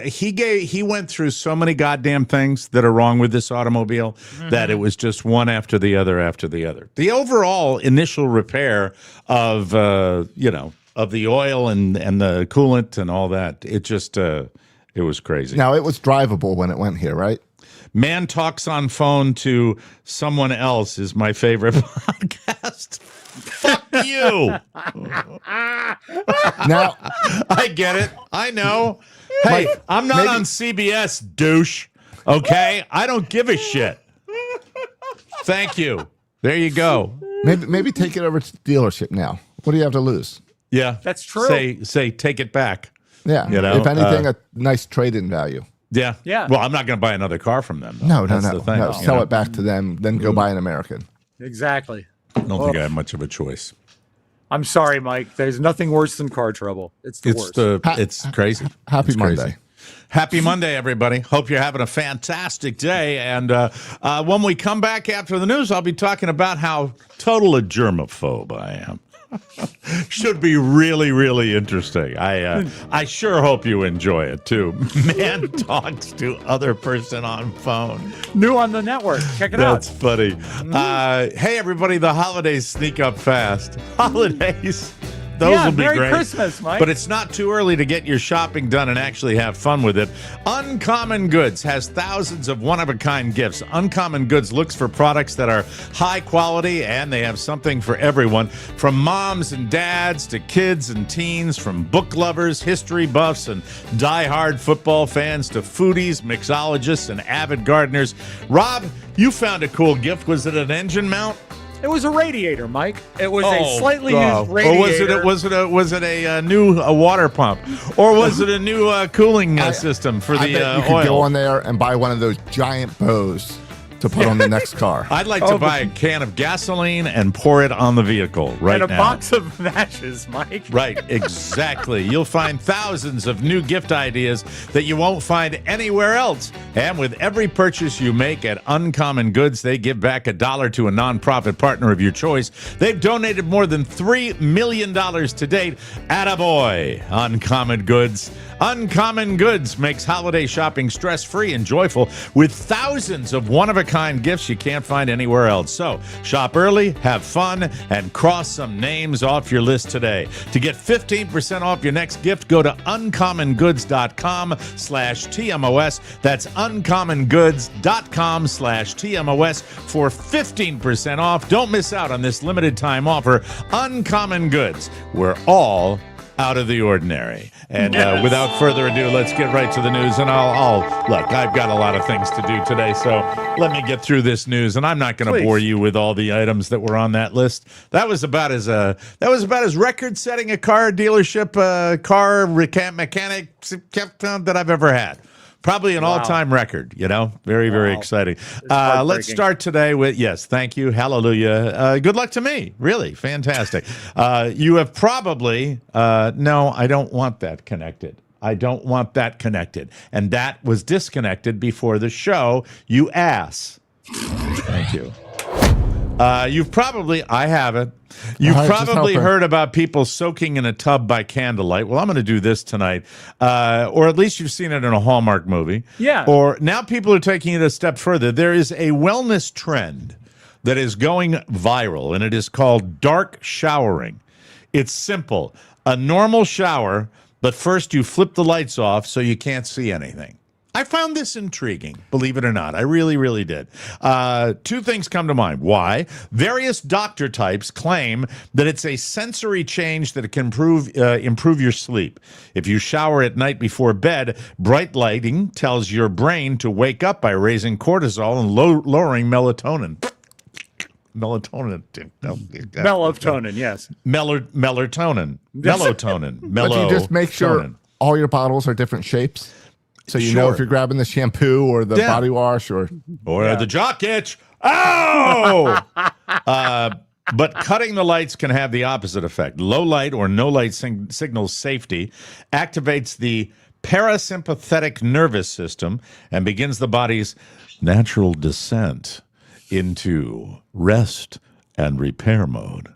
Speaker 4: He went through so many goddamn things that are wrong with this automobile that it was just one after the other after the other. The overall initial repair of of the oil and the coolant and all that, it just it was crazy.
Speaker 7: Now, it was drivable when it went here, right?
Speaker 4: Man talks on phone to someone else is my favorite podcast. Fuck you.
Speaker 7: Now,
Speaker 4: I get it. I know. Hey,
Speaker 7: Mike,
Speaker 4: I'm not
Speaker 7: maybe-
Speaker 4: on CBS, douche. Okay? I don't give a shit. Thank you. There you go.
Speaker 7: maybe take it over to the dealership now. What do you have to lose?
Speaker 4: Yeah.
Speaker 6: That's true.
Speaker 4: Say take it back.
Speaker 7: Yeah.
Speaker 4: You know,
Speaker 7: if anything, a nice trade-in value.
Speaker 4: Yeah.
Speaker 6: Yeah.
Speaker 4: Well, I'm not going to buy another car from them. though.
Speaker 7: No.
Speaker 4: That's the thing, you
Speaker 7: Sell
Speaker 4: know?
Speaker 7: it back to them, then go buy an American.
Speaker 6: Exactly.
Speaker 4: I don't think I have much of a choice.
Speaker 6: I'm sorry, Mike. There's nothing worse than car trouble. It's the worst.
Speaker 4: It's crazy.
Speaker 7: Happy
Speaker 4: It's crazy.
Speaker 7: Monday.
Speaker 4: Happy Monday, everybody. Hope you're having a fantastic day. And when we come back after the news, I'll be talking about how total a germaphobe I am. Should be really, really interesting. I sure hope you enjoy it, too. Man talks to other person on phone.
Speaker 6: New on the network. Check it
Speaker 4: That's
Speaker 6: out.
Speaker 4: funny. Hey, everybody, the holidays sneak up fast. Holidays. Those
Speaker 6: Yeah,
Speaker 4: will be
Speaker 6: Merry
Speaker 4: great.
Speaker 6: Christmas, Mike.
Speaker 4: But it's not too early to get your shopping done and actually have fun with it. Uncommon Goods has thousands of one-of-a-kind gifts. Uncommon Goods looks for products that are high quality, and they have something for everyone, from moms and dads to kids and teens, from book lovers, history buffs, and die-hard football fans to foodies, mixologists, and avid gardeners. Rob, you found a cool gift. Was it an engine mount?
Speaker 6: It was a radiator, Mike. It was a slightly used
Speaker 4: Or
Speaker 6: radiator.
Speaker 4: was it a new water pump, or was it a new cooling system for
Speaker 7: I
Speaker 4: the
Speaker 7: bet you could
Speaker 4: oil?
Speaker 7: go on there and buy one of those giant bows to put on the next car.
Speaker 4: I'd like to buy a can of gasoline and pour it on the vehicle right
Speaker 6: and a
Speaker 4: now.
Speaker 6: box of matches, Mike.
Speaker 4: Right, exactly. You'll find thousands of new gift ideas that you won't find anywhere else. And with every purchase you make at Uncommon Goods, they give back $1 to a nonprofit partner of your choice. They've donated more than $3 million to date. Attaboy, Uncommon Goods. Uncommon Goods makes holiday shopping stress-free and joyful with thousands of one-of-a-kind gifts you can't find anywhere else. So, shop early, have fun, and cross some names off your list today. To get 15% off your next gift, go to uncommongoods.com/TMOS. That's uncommongoods.com/TMOS for 15% off. Don't miss out on this limited time offer. Uncommon Goods. We're all out of the ordinary. And without further ado, let's get right to the news. And I'll look, I've got a lot of things to do today, so let me get through this news. And I'm not going to bore you with all the items that were on that list. That was about as record-setting a car dealership, car mechanic that I've ever had. Probably an all-time record, Very, very exciting. Let's start today with, yes, thank you, hallelujah. Good luck to me, really, fantastic. You have probably, no, I don't want that connected. I don't want that connected. And that was disconnected before the show, you ass. Thank you. I haven't. You've probably heard about people soaking in a tub by candlelight. Well, I'm going to do this tonight. Or at least you've seen it in a Hallmark movie.
Speaker 6: Yeah.
Speaker 4: Or now people are taking it a step further. There is a wellness trend that is going viral, and it is called dark showering. It's simple. A normal shower, but first you flip the lights off so you can't see anything. I found this intriguing, believe it or not. I really, really did. Two things come to mind. Why? Various doctor types claim that it's a sensory change that can improve your sleep. If you shower at night before bed, bright lighting tells your brain to wake up by raising cortisol and lowering melatonin. Melatonin, yes. Melatonin.
Speaker 7: But you just make sure all your bottles are different shapes. So you know if you're grabbing the shampoo or the body wash or
Speaker 4: the jock itch. Oh! But cutting the lights can have the opposite effect. Low light or no light signals safety, activates the parasympathetic nervous system, and begins the body's natural descent into rest and repair mode.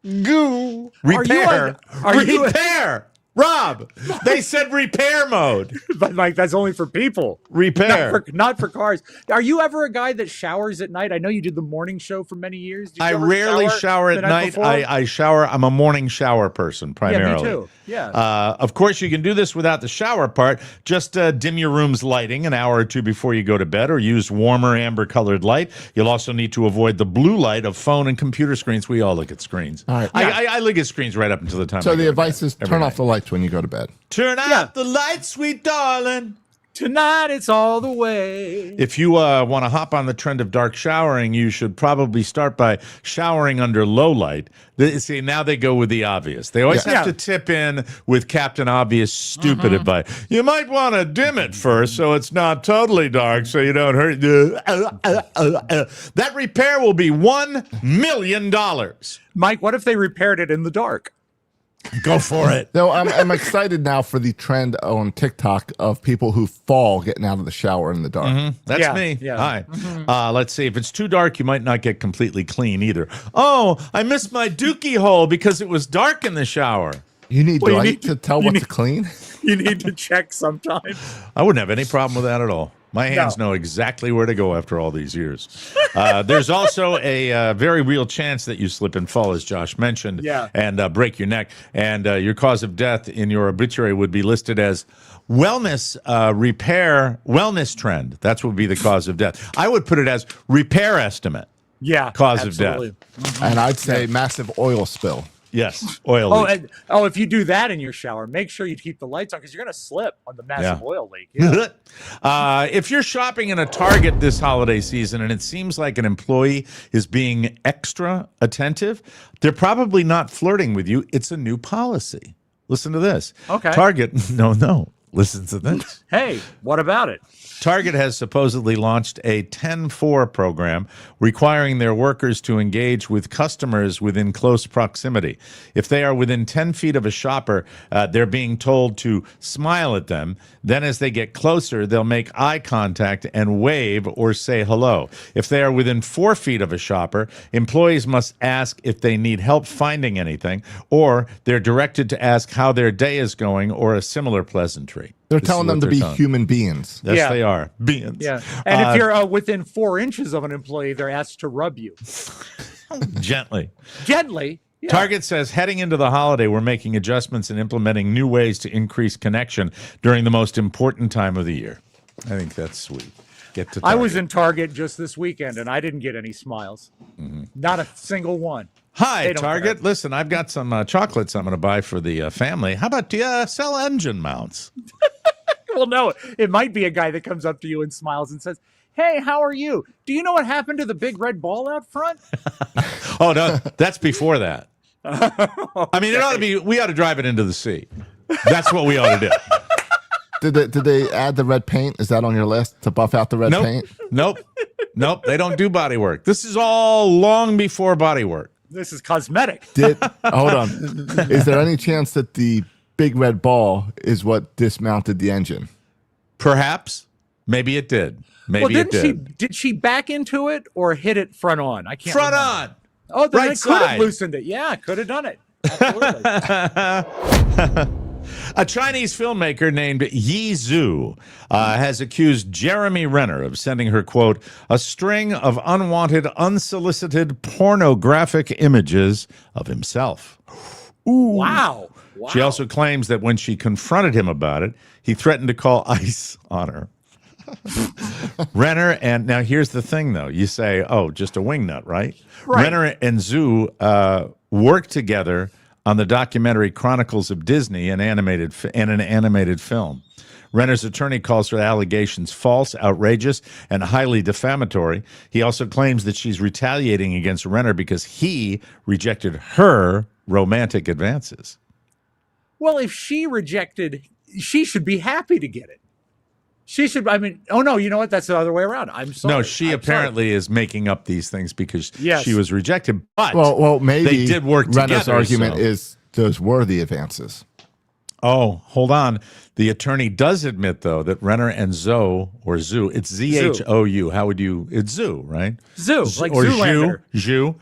Speaker 4: Goo! Repair! Repair! Rob, they said repair mode.
Speaker 6: But Mike, that's only for people.
Speaker 4: Repair.
Speaker 6: Not for cars. Are you ever a guy that showers at night? I know you did the morning show for many years.
Speaker 4: I rarely shower at night. I shower. I'm a morning shower person primarily.
Speaker 6: Yeah, me too. Yeah.
Speaker 4: Of course, you can do this without the shower part. Just dim your room's lighting an hour or two before you go to bed, or use warmer amber-colored light. You'll also need to avoid the blue light of phone and computer screens. We all look at screens.
Speaker 7: All right.
Speaker 4: I look at screens right up until the time.
Speaker 7: So the advice is turn off the lights when you go to bed.
Speaker 4: Turn out the lights, sweet darling.
Speaker 6: Tonight it's all the way.
Speaker 4: If you want to hop on the trend of dark showering, you should probably start by showering under low light. See, now they go with the obvious. They always have to tip in with Captain Obvious stupid advice. You might want to dim it first so it's not totally dark so you don't hurt. That repair will be $1 million.
Speaker 6: Mike, what if they repaired it in the dark?
Speaker 4: Go for it.
Speaker 7: No, I'm excited now for the trend on TikTok of people who fall getting out of the shower in the dark.
Speaker 4: That's me.
Speaker 6: Yeah.
Speaker 4: Hi. Let's see. If it's too dark, you might not get completely clean either. Oh, I missed my dookie hole because it was dark in the shower.
Speaker 7: You need light to tell what's clean?
Speaker 6: You need to check sometimes.
Speaker 4: I wouldn't have any problem with that at all. My hands know exactly where to go after all these years. There's also a very real chance that you slip and fall, as Josh mentioned, and break your neck. And your cause of death in your obituary would be listed as wellness wellness trend. That's what would be the cause of death. I would put it as repair estimate.
Speaker 6: Yeah,
Speaker 4: cause of death.
Speaker 7: And I'd say massive oil spill.
Speaker 4: Yes, oil leak.
Speaker 6: If you do that in your shower, make sure you keep the lights on because you're going to slip on the massive oil leak. Yeah.
Speaker 4: If you're shopping in a Target this holiday season and it seems like an employee is being extra attentive, they're probably not flirting with you. It's a new policy. Listen to this.
Speaker 6: Okay.
Speaker 4: Target, no. Listen to this.
Speaker 6: Hey, what about it?
Speaker 4: Target has supposedly launched a 10-4 program requiring their workers to engage with customers within close proximity. If they are within 10 feet of a shopper, they're being told to smile at them. Then as they get closer, they'll make eye contact and wave or say hello. If they are within 4 feet of a shopper, employees must ask if they need help finding anything, or they're directed to ask how their day is going or a similar pleasantry.
Speaker 7: They're telling them to be human beings.
Speaker 4: Yes, they are. Beings.
Speaker 6: Yeah. And if you're within 4 inches of an employee, they're asked to rub you.
Speaker 4: Gently.
Speaker 6: Gently. Yeah.
Speaker 4: Target says heading into the holiday, we're making adjustments and implementing new ways to increase connection during the most important time of the year. I think that's sweet. Get to Target.
Speaker 6: I was in Target just this weekend, and I didn't get any smiles. Not a single one.
Speaker 4: Hi, Target. Listen, I've got some chocolates I'm going to buy for the family. How about do you sell engine mounts?
Speaker 6: Well, no, it might be a guy that comes up to you and smiles and says, "Hey, how are you? Do you know what happened to the big red ball out front?"
Speaker 4: Oh, no, that's before that. I mean, it ought to be, we ought to drive it into the sea. That's what we ought to do.
Speaker 7: Did they add the red paint? Is that on your list to buff out the red paint?
Speaker 4: Nope. They don't do body work. This is all long before body work.
Speaker 6: This is cosmetic.
Speaker 7: Hold on. Is there any chance that the big red ball is what dismounted the engine?
Speaker 4: Perhaps. Maybe it did. Maybe it did.
Speaker 6: Did she back into it or hit it front on? I can't
Speaker 4: Front
Speaker 6: remember.
Speaker 4: on.
Speaker 6: Oh, then
Speaker 4: Right
Speaker 6: it could
Speaker 4: side.
Speaker 6: have loosened it. Yeah, could have done it. Absolutely.
Speaker 4: A Chinese filmmaker named Yi Zhu has accused Jeremy Renner of sending her, quote, a string of unwanted, unsolicited pornographic images of himself. Ooh.
Speaker 6: Wow.
Speaker 4: She also claims that when she confronted him about it, he threatened to call ICE on her. Renner, and now here's the thing, though. You say, oh, just a wingnut, right? Renner and Zhu worked together on the documentary Chronicles of Disney, an animated film. Renner's attorney calls her allegations false, outrageous, and highly defamatory. He also claims that she's retaliating against Renner because he rejected her romantic advances.
Speaker 6: Well, if she rejected, she should be happy to get it. She should, I mean, oh no, you know what? That's the other way around. I'm sorry.
Speaker 4: No, she apparently is making up these things because she was rejected. But
Speaker 7: well, maybe
Speaker 4: they did work together.
Speaker 7: Renner's argument is those were the advances.
Speaker 4: Oh, hold on. The attorney does admit, though, that Renner and Zhou, it's Z-H-O-U. How would you, it's Zhou, right?
Speaker 6: Zhou, like
Speaker 4: or
Speaker 6: Zoolander.
Speaker 4: Zhou,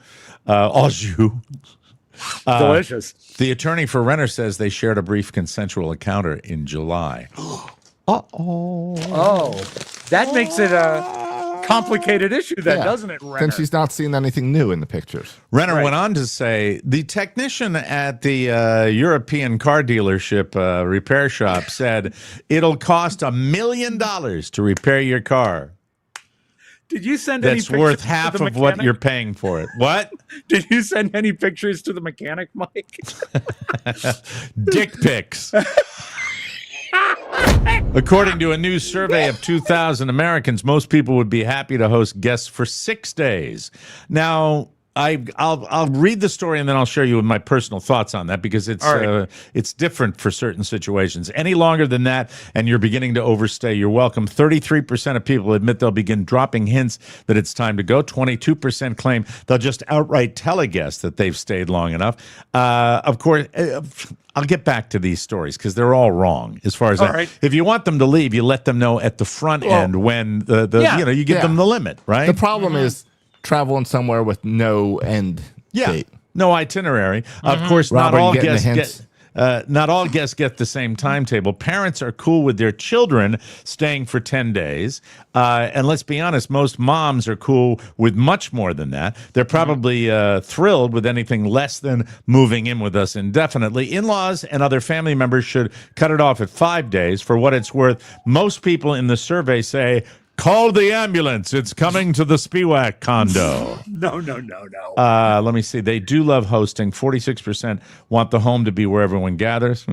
Speaker 4: all Zhou.
Speaker 6: Delicious.
Speaker 4: The attorney for Renner says they shared a brief consensual encounter in July.
Speaker 6: Oh, that makes it a complicated issue, then, doesn't it, Renner?
Speaker 7: Then she's not seen anything new in the pictures.
Speaker 4: Renner went on to say, the technician at the European car dealership repair shop said, it'll cost $1 million to repair your car.
Speaker 6: Did you send any
Speaker 4: That's
Speaker 6: pictures
Speaker 4: worth
Speaker 6: to
Speaker 4: half
Speaker 6: the
Speaker 4: of what
Speaker 6: mechanic?
Speaker 4: you're paying for it. What?
Speaker 6: Did you send any pictures to the mechanic, Mike?
Speaker 4: Dick pics. According to a new survey of 2,000 Americans, most people would be happy to host guests for 6 days. Now, I'll read the story and then I'll share you my personal thoughts on that because it's different for certain situations. Any longer than that, and you're beginning to overstay, you're welcome. 33% of people admit they'll begin dropping hints that it's time to go. 22% claim they'll just outright tell a guest that they've stayed long enough. Of course, I'll get back to these stories because they're all wrong as far as that. Right. If you want them to leave, you let them know at the front end when you give them the limit, right?
Speaker 7: The problem is traveling somewhere with no end date.
Speaker 4: No itinerary. Of course, not all guests get the same timetable. Parents are cool with their children staying for 10 days. And let's be honest, most moms are cool with much more than that. They're probably thrilled with anything less than moving in with us indefinitely. In-laws and other family members should cut it off at 5 days. For what it's worth, most people in the survey say, call the ambulance. It's coming to the Spiewak condo.
Speaker 6: No.
Speaker 4: Let me see. They do love hosting. 46% want the home to be where everyone gathers.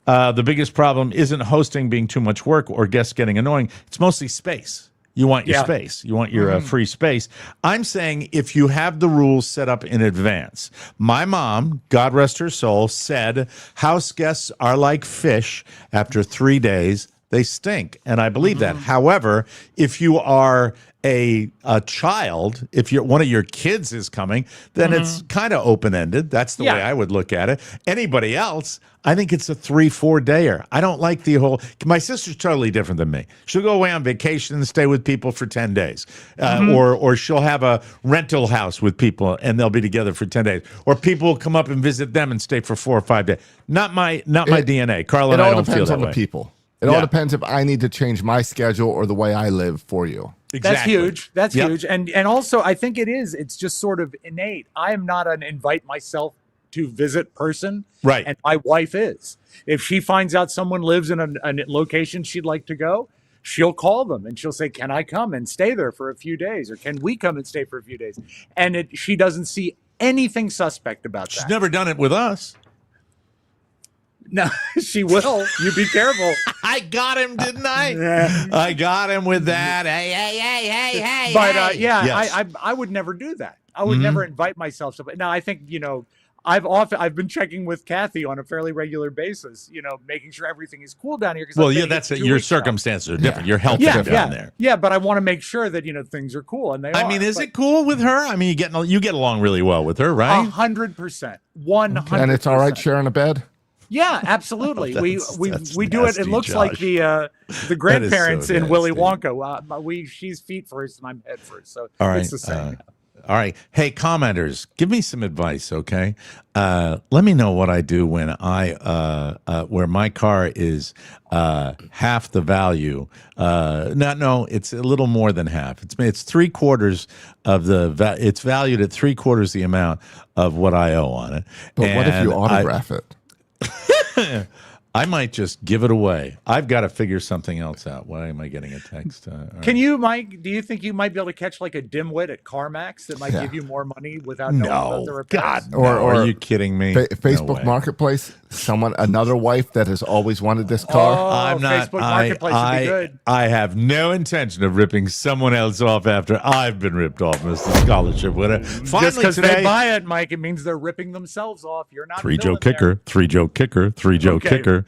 Speaker 4: The biggest problem isn't hosting being too much work or guests getting annoying. It's mostly space. You want your space. You want your free space. I'm saying if you have the rules set up in advance. My mom, God rest her soul, said house guests are like fish. After 3 days, they stink, and I believe that. However, if you are a child, if one of your kids is coming, then it's kind of open-ended. That's the way I would look at it. Anybody else, I think it's a 3-4 dayer. I don't like the whole. My sister's totally different than me. She'll go away on vacation and stay with people for 10 days, or she'll have a rental house with people and they'll be together for 10 days, or people will come up and visit them and stay for 4 or 5 days. Not my DNA. Carla and I don't feel that way.
Speaker 7: It all depends on the people. It all depends if I need to change my schedule or the way I live for you.
Speaker 4: Exactly.
Speaker 6: That's huge. And also, I think it's just sort of innate. I am not an invite myself to visit person.
Speaker 4: Right.
Speaker 6: And my wife is. If she finds out someone lives in a location she'd like to go, she'll call them and she'll say, can I come and stay there for a few days? Or can we come and stay for a few days? And she doesn't see anything suspect about that.
Speaker 4: She's never done it with us.
Speaker 6: No, she will. You be careful.
Speaker 4: I got him, didn't I? I got him with that. Hey.
Speaker 6: But I would never do that. I would never invite myself to. Now, I think, I've been checking with Kathy on a fairly regular basis, making sure everything is cool down here.
Speaker 4: Well, yeah, that's it. Your circumstances are different. Your health is down there.
Speaker 6: Yeah, but I want to make sure that things are cool, and they are.
Speaker 4: I mean, is it cool with her? I mean, you get along really well with her, right?
Speaker 6: 100%, 100%.
Speaker 7: And it's all right sharing a bed?
Speaker 6: Yeah, absolutely. We do it. It looks
Speaker 4: Josh.
Speaker 6: like the grandparents
Speaker 4: so
Speaker 6: in Willy
Speaker 4: nasty.
Speaker 6: Wonka. She's feet first and I'm head first, so
Speaker 4: All right.
Speaker 6: it's the same.
Speaker 4: All right. Hey, commenters, give me some advice, okay? Let me know what I do when where my car is half the value. No, it's a little more than half. It's 3/4 of it's valued at 3/4 the amount of what I owe on it.
Speaker 7: But what if you autograph it?
Speaker 4: I might just give it away. I've got to figure something else out. Why am I getting a text?
Speaker 6: Can you, Mike? Do you think you might be able to catch like a dimwit at CarMax that might give you more money without knowing about the repairs?
Speaker 4: God, or are you kidding me?
Speaker 7: Facebook Marketplace, another wife that has always wanted this car.
Speaker 6: I'm not. Facebook Marketplace would be good.
Speaker 4: I have no intention of ripping someone else off after I've been ripped off, Mr. Scholarship winner. Finally,
Speaker 6: just because
Speaker 4: today,
Speaker 6: they buy it, Mike, it means they're ripping themselves off. You're not.
Speaker 4: Three-Joe kicker, Three-Joe kicker, Three-Joe kicker.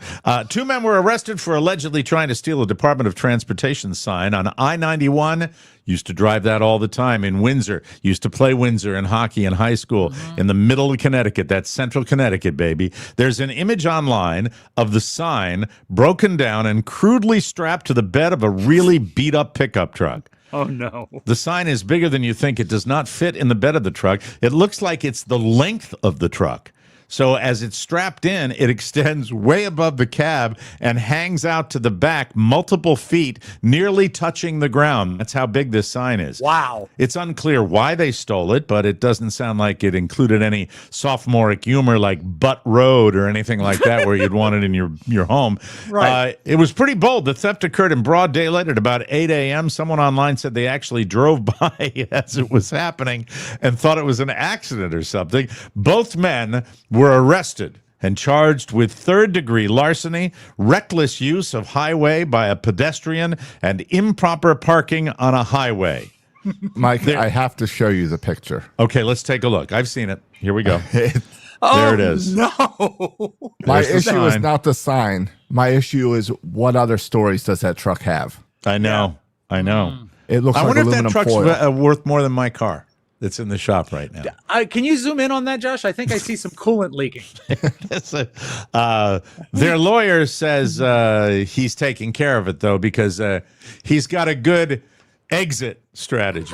Speaker 4: 2 men were arrested for allegedly trying to steal a Department of Transportation sign on I-91. Used to drive that all the time in Windsor. Used to play Windsor in hockey in high school in the middle of Connecticut. That's central Connecticut, baby. There's an image online of the sign broken down and crudely strapped to the bed of a really beat-up pickup truck.
Speaker 6: Oh, no.
Speaker 4: The sign is bigger than you think. It does not fit in the bed of the truck. It looks like it's the length of the truck. So as it's strapped in, it extends way above the cab and hangs out to the back multiple feet, nearly touching the ground. That's how big this sign is.
Speaker 6: Wow.
Speaker 4: It's unclear why they stole it, but it doesn't sound like it included any sophomoric humor like Butt Road or anything like that where you'd want it in your home.
Speaker 6: Right.
Speaker 4: It was pretty bold. The theft occurred in broad daylight at about 8 a.m. Someone online said they actually drove by as it was happening and thought it was an accident or something. Both men were arrested and charged with third-degree larceny, reckless use of highway by a pedestrian, and improper parking on a highway.
Speaker 7: Mike, I have to show you the picture.
Speaker 4: Okay, let's take a look. I've seen it. Here we go.
Speaker 6: Oh,
Speaker 4: there it is.
Speaker 6: No.
Speaker 7: My
Speaker 4: There's the
Speaker 7: issue is
Speaker 4: sign.
Speaker 7: not the sign. My issue is what other stories does that truck have?
Speaker 4: I know. I know.
Speaker 7: It looks
Speaker 4: I
Speaker 7: like
Speaker 4: wonder if that
Speaker 7: aluminum
Speaker 4: truck's
Speaker 7: foil.
Speaker 4: worth more than my car that's in the shop right now.
Speaker 6: Can you zoom in on that, Josh? I think I see some coolant leaking.
Speaker 4: Their lawyer says he's taking care of it, though, because he's got a good exit strategy.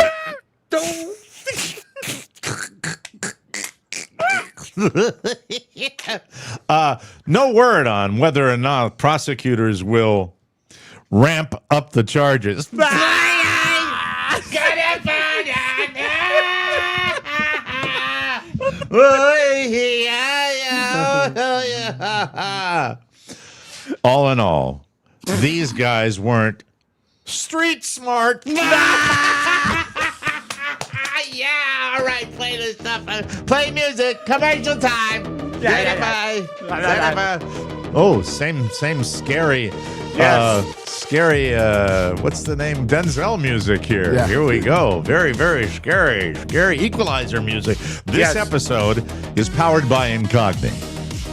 Speaker 4: No word on whether or not prosecutors will ramp up the charges. All in all, these guys weren't street smart.
Speaker 3: Yeah, all right, play this stuff. Play music. Commercial time.
Speaker 4: Oh, same scary. Scary. What's the name? Denzel music here.
Speaker 7: Yeah.
Speaker 4: Here we go. Very, very scary. Scary Equalizer music. This episode is powered by Incogni,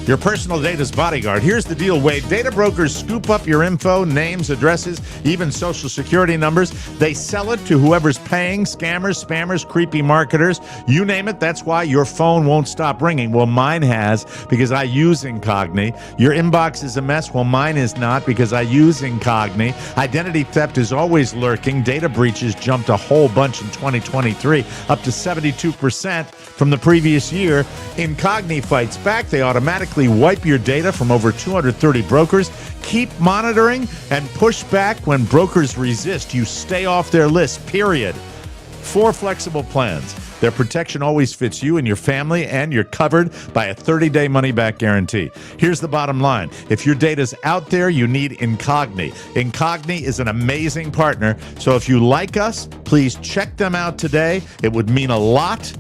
Speaker 4: your personal data's bodyguard. Here's the deal, Wade. Data brokers scoop up your info, names, addresses, even social security numbers. They sell it to whoever's paying, scammers, spammers, creepy marketers. You name it, that's why your phone won't stop ringing. Well, mine has, because I use Incogni. Your inbox is a mess. Well, mine is not, because I use Incogni. Identity theft is always lurking. Data breaches jumped a whole bunch in 2023, up to 72% from the previous year. Incogni fights back. They automatically wipe your data from over 230 brokers. Keep monitoring and push back when brokers resist. You stay off their list, period. 4 flexible plans. Their protection always fits you and your family, and you're covered by a 30-day money-back guarantee. Here's the bottom line. If your data's out there, you need Incogni. Incogni is an amazing partner, so if you like us, please check them out today. It would mean a lot.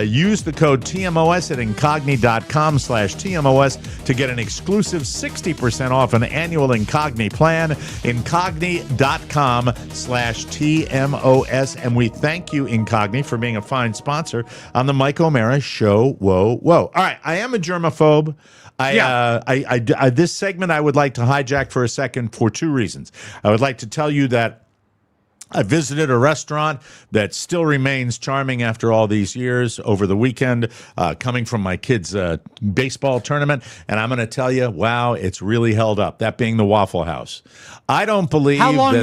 Speaker 4: Use the code TMOS at incogni.com/TMOS to get an exclusive 60% off an annual Incogni plan. Incogni.com/TMOS. And we thank you, Incogni, for being a fine sponsor on the Mike O'Mara Show. Whoa, whoa. All right, I am a germaphobe. This segment I would like to hijack for a second for two reasons. I would like to tell you that I visited a restaurant that still remains charming after all these years over the weekend, coming from my kids' baseball tournament. And I'm going to tell you, wow, it's really held up, that being the Waffle House. I don't believe
Speaker 6: How long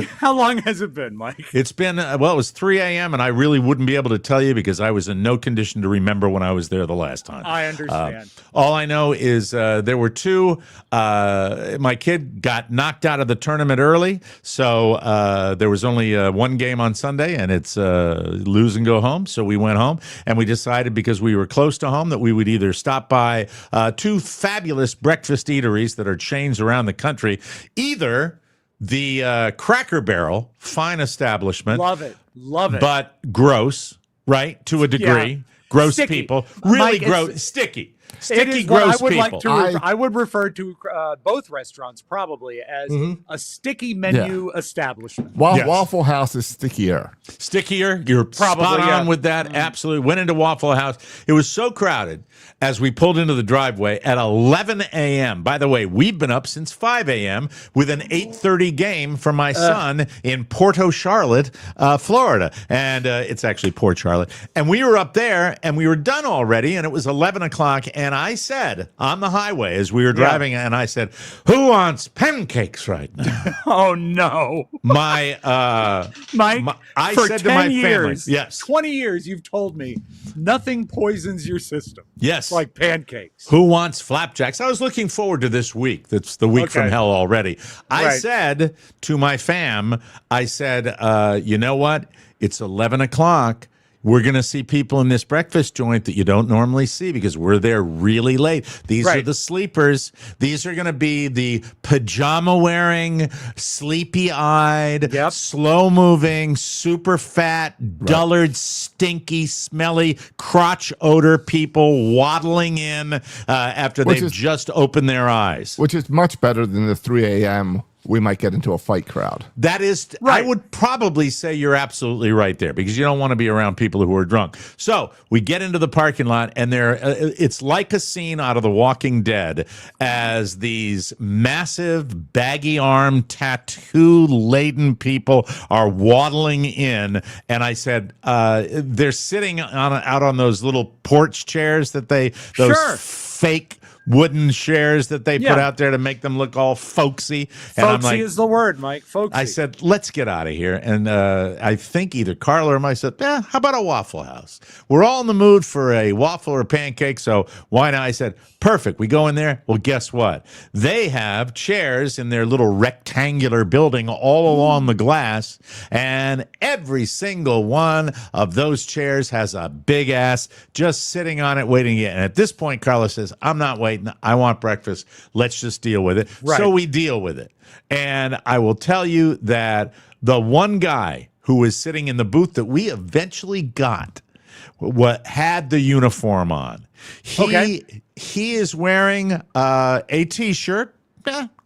Speaker 4: that
Speaker 6: has it been, Mike?
Speaker 4: it's been, it was 3 a.m., and I really wouldn't be able to tell you because I was in no condition to remember when I was there the last time.
Speaker 6: I understand.
Speaker 4: All I know is there were two. My kid got knocked out of the tournament early, so there was only one game on Sunday, and it's lose and go home. So we went home, and we decided because we were close to home that we would either stop by two fabulous breakfast eateries that are chains around the country, either the Cracker Barrel, fine establishment.
Speaker 6: Love it.
Speaker 4: But gross, right? To a degree.
Speaker 6: Yeah.
Speaker 4: Gross
Speaker 6: Sticky.
Speaker 4: people. Really
Speaker 6: Mike,
Speaker 4: gross. Sticky.
Speaker 6: It
Speaker 4: Sticky,
Speaker 6: is what
Speaker 4: gross
Speaker 6: I would
Speaker 4: people.
Speaker 6: like to. I would refer to both restaurants probably as a sticky menu establishment.
Speaker 4: Yes.
Speaker 7: Waffle House is stickier.
Speaker 4: Stickier. You're
Speaker 6: Probably,
Speaker 4: spot on
Speaker 6: yeah.
Speaker 4: with that. Absolutely. Went into Waffle House. It was so crowded as we pulled into the driveway at 11 a.m. By the way, we've been up since 5 a.m. with an 8:30 game for my son in Porto Charlotte, Florida. And it's actually Port Charlotte. And we were up there, and we were done already, and it was 11 o'clock. And I said on the highway as we were driving, and I said, "Who wants pancakes right now?"
Speaker 6: Oh no,
Speaker 4: Mike. I
Speaker 6: for
Speaker 4: said to
Speaker 6: 10
Speaker 4: my
Speaker 6: years,
Speaker 4: family, yes,
Speaker 6: 20 years, you've told me nothing poisons your system.
Speaker 4: yes,
Speaker 6: Like pancakes.
Speaker 4: Who wants flapjacks? I was looking forward to this week. That's the week from hell already. I
Speaker 6: Right.
Speaker 4: said to my fam, I said, you know what? It's 11 o'clock. We're going to see people in this breakfast joint that you don't normally see because we're there really late. These are
Speaker 6: Right.
Speaker 4: the sleepers. These are going to be the pajama-wearing, sleepy-eyed,
Speaker 6: Yep.
Speaker 4: slow-moving, super fat, dullard, stinky, smelly, crotch odor people waddling in after
Speaker 7: Which
Speaker 4: they've
Speaker 7: is-
Speaker 4: just opened their eyes.
Speaker 7: Which is much better than the 3 a.m. we might get into a fight crowd.
Speaker 4: That is,
Speaker 6: Right.
Speaker 4: I would probably say you're absolutely right there because you don't want to be around people who are drunk. So we get into the parking lot, and it's like a scene out of The Walking Dead as these massive, baggy-armed, tattoo-laden people are waddling in. And I said, they're sitting out on those little porch chairs that those
Speaker 6: Sure.
Speaker 4: fake wooden chairs that they put
Speaker 6: Yeah.
Speaker 4: out there to make them look all folksy. And I'm
Speaker 6: Folksy
Speaker 4: like,
Speaker 6: is the word, Mike. Folksy.
Speaker 4: I said, let's get out of here. And I think either Carla or myself said, how about a Waffle House? We're all in the mood for a waffle or pancake, so why not? I said, perfect. We go in there. Well, guess what? They have chairs in their little rectangular building all along the glass, and every single one of those chairs has a big ass just sitting on it waiting to get. And at this point, Carla says, I'm not waiting. I want breakfast. Let's just deal with it.
Speaker 6: Right.
Speaker 4: So we deal with it. And I will tell you that the one guy who was sitting in the booth that we eventually got had the uniform on. He is wearing a T-shirt,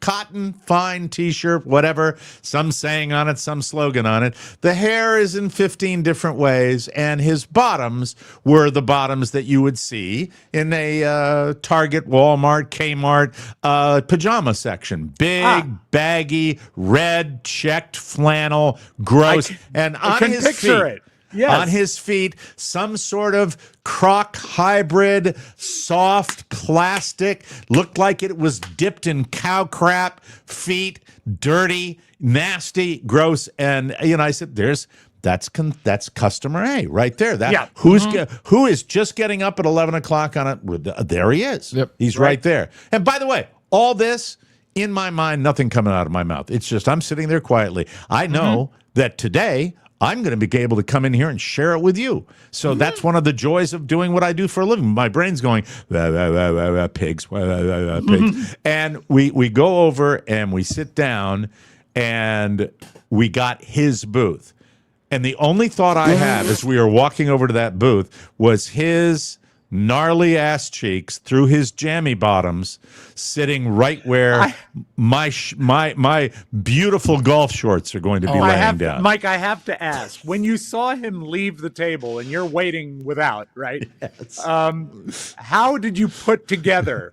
Speaker 4: cotton, fine T-shirt, whatever. Some saying on it, some slogan on it. The hair is in 15 different ways, and his bottoms were the bottoms that you would see in a Target, Walmart, Kmart pajama section. Big, baggy, red, checked flannel, gross. And on
Speaker 6: can
Speaker 4: his
Speaker 6: picture
Speaker 4: feet,
Speaker 6: it. Yes.
Speaker 4: on his feet, some sort of croc hybrid, soft plastic, looked like it was dipped in cow crap, feet, dirty, nasty, gross. And, I said, that's customer A right there. Who is just getting up at 11 o'clock on it? There he is.
Speaker 7: Yep.
Speaker 4: He's right there. And by the way, all this, in my mind, nothing coming out of my mouth. It's just I'm sitting there quietly. I know that today I'm going to be able to come in here and share it with you. So that's one of the joys of doing what I do for a living. My brain's going, pigs, pigs. And we go over and we sit down and we got his booth. And the only thought I had as we were walking over to that booth was his gnarly ass cheeks through his jammy bottoms sitting right where my beautiful golf shorts are going to be laying down.
Speaker 6: Mike, I have to ask, when you saw him leave the table and you're waiting without, right? Yes. How did you put together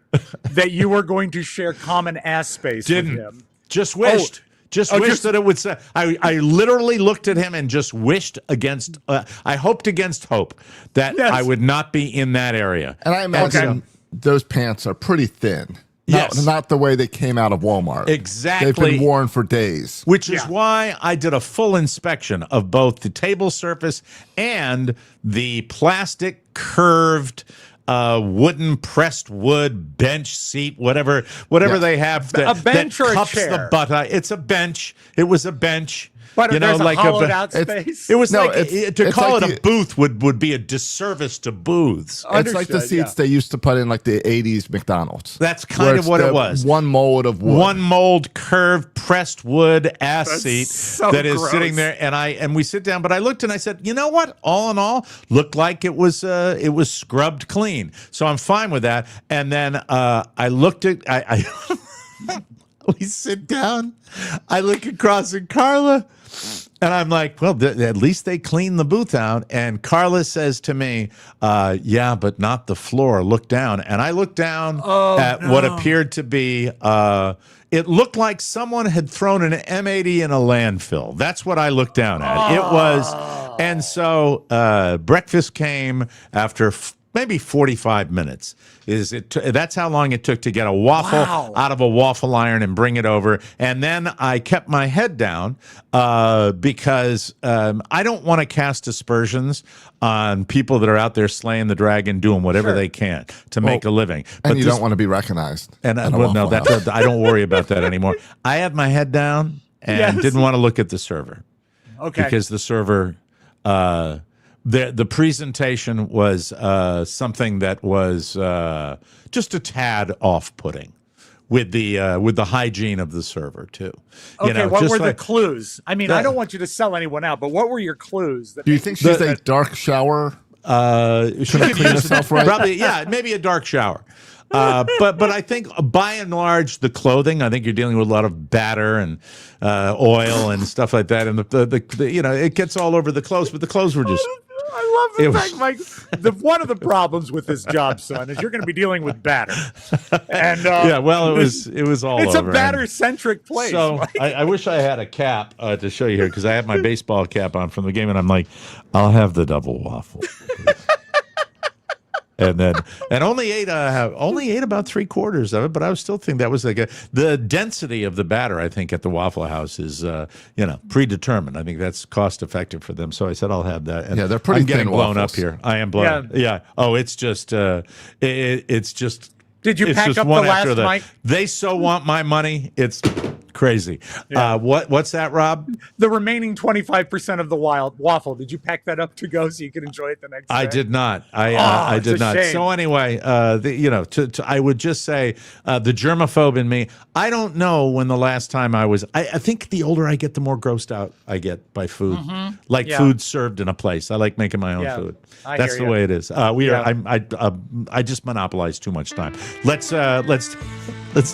Speaker 6: that you were going to share common ass space with him?
Speaker 4: Just wished. Just that it would say. I literally looked at him and just wished against. I hoped against hope that I would not be in that area.
Speaker 7: And I imagine those pants are pretty thin.
Speaker 4: Yes.
Speaker 7: Not the way they came out of Walmart.
Speaker 4: Exactly.
Speaker 7: They've been worn for days.
Speaker 4: Which is why I did a full inspection of both the table surface and the plastic curved wooden pressed wood bench seat, whatever they have
Speaker 6: a bench
Speaker 4: that
Speaker 6: or a
Speaker 4: cups
Speaker 6: chair?
Speaker 4: the butt. It's a bench. It was a bench.
Speaker 6: But there's a hollowed out space.
Speaker 4: It was to call
Speaker 7: like
Speaker 4: it a booth would be a disservice to booths.
Speaker 7: It's like the seats they used to put in like the 80s McDonald's.
Speaker 4: That's kind of what it was.
Speaker 7: One mold of wood.
Speaker 4: One mold curved pressed wood ass seat that is
Speaker 6: gross.
Speaker 4: sitting there, and we sit down. But I looked and I said, you know what? All in all, looked like it was scrubbed clean. So I'm fine with that. And then I looked at we sit down. I look across at Carla. And I'm like, well, at least they cleaned the booth out. And Carla says to me, yeah, but not the floor. Look down. And I looked down at what appeared to be, it looked like someone had thrown an M80 in a landfill. That's what I looked down at. It was. And so breakfast came after maybe 45 minutes. That's how long it took to get a waffle out of a waffle iron and bring it over. And then I kept my head down because I don't want to cast aspersions on people that are out there slaying the dragon, doing whatever they can to make a living.
Speaker 7: But you don't want to be recognized.
Speaker 4: And I don't worry about that anymore. I had my head down and didn't want to look at the server.
Speaker 6: Okay.
Speaker 4: Because the server... The presentation was something that was just a tad off-putting with the hygiene of the server too.
Speaker 6: Okay, what were the clues? I mean, I don't want you to sell anyone out, but what were your clues?
Speaker 7: Do you think she's a dark shower?
Speaker 4: She could
Speaker 7: clean herself right?
Speaker 4: Probably, maybe a dark shower. But I think by and large the clothing. I think you're dealing with a lot of batter and oil and stuff like that, and the it gets all over the clothes. But the clothes were just.
Speaker 6: I love the fact, Mike. One of the problems with this job, son, is you're going to be dealing with batter. And
Speaker 4: it was all.
Speaker 6: It's
Speaker 4: over.
Speaker 6: a batter-centric place.
Speaker 4: So I wish I had a cap to show you here because I have my baseball cap on from the game, and I'm like, I'll have the double waffle. And only ate about 3/4 of it, but I was still thinking that was the density of the batter. I think at the Waffle House is predetermined. I think that's cost effective for them. So I said I'll have that. And
Speaker 7: they're pretty.
Speaker 4: I'm getting
Speaker 7: thin
Speaker 4: blown
Speaker 7: waffles.
Speaker 4: up here. I am blown. Yeah. Oh, it's just it's just.
Speaker 6: Did you
Speaker 4: it's
Speaker 6: pack
Speaker 4: just
Speaker 6: up the
Speaker 4: one
Speaker 6: last
Speaker 4: after the,
Speaker 6: Mike?
Speaker 4: They so want my money. It's crazy.
Speaker 6: Yeah.
Speaker 4: What's that, Rob?
Speaker 6: The remaining 25% of the wild waffle. Did you pack that up to go so you could enjoy it the next day?
Speaker 4: I did not. I did not.
Speaker 6: Shame.
Speaker 4: So anyway, I would just say the germaphobe in me. I don't know when the last time I was. I think the older I get, the more grossed out I get by food, food served in a place. I like making my own food. That's the way it is. I just monopolize too much time. Let's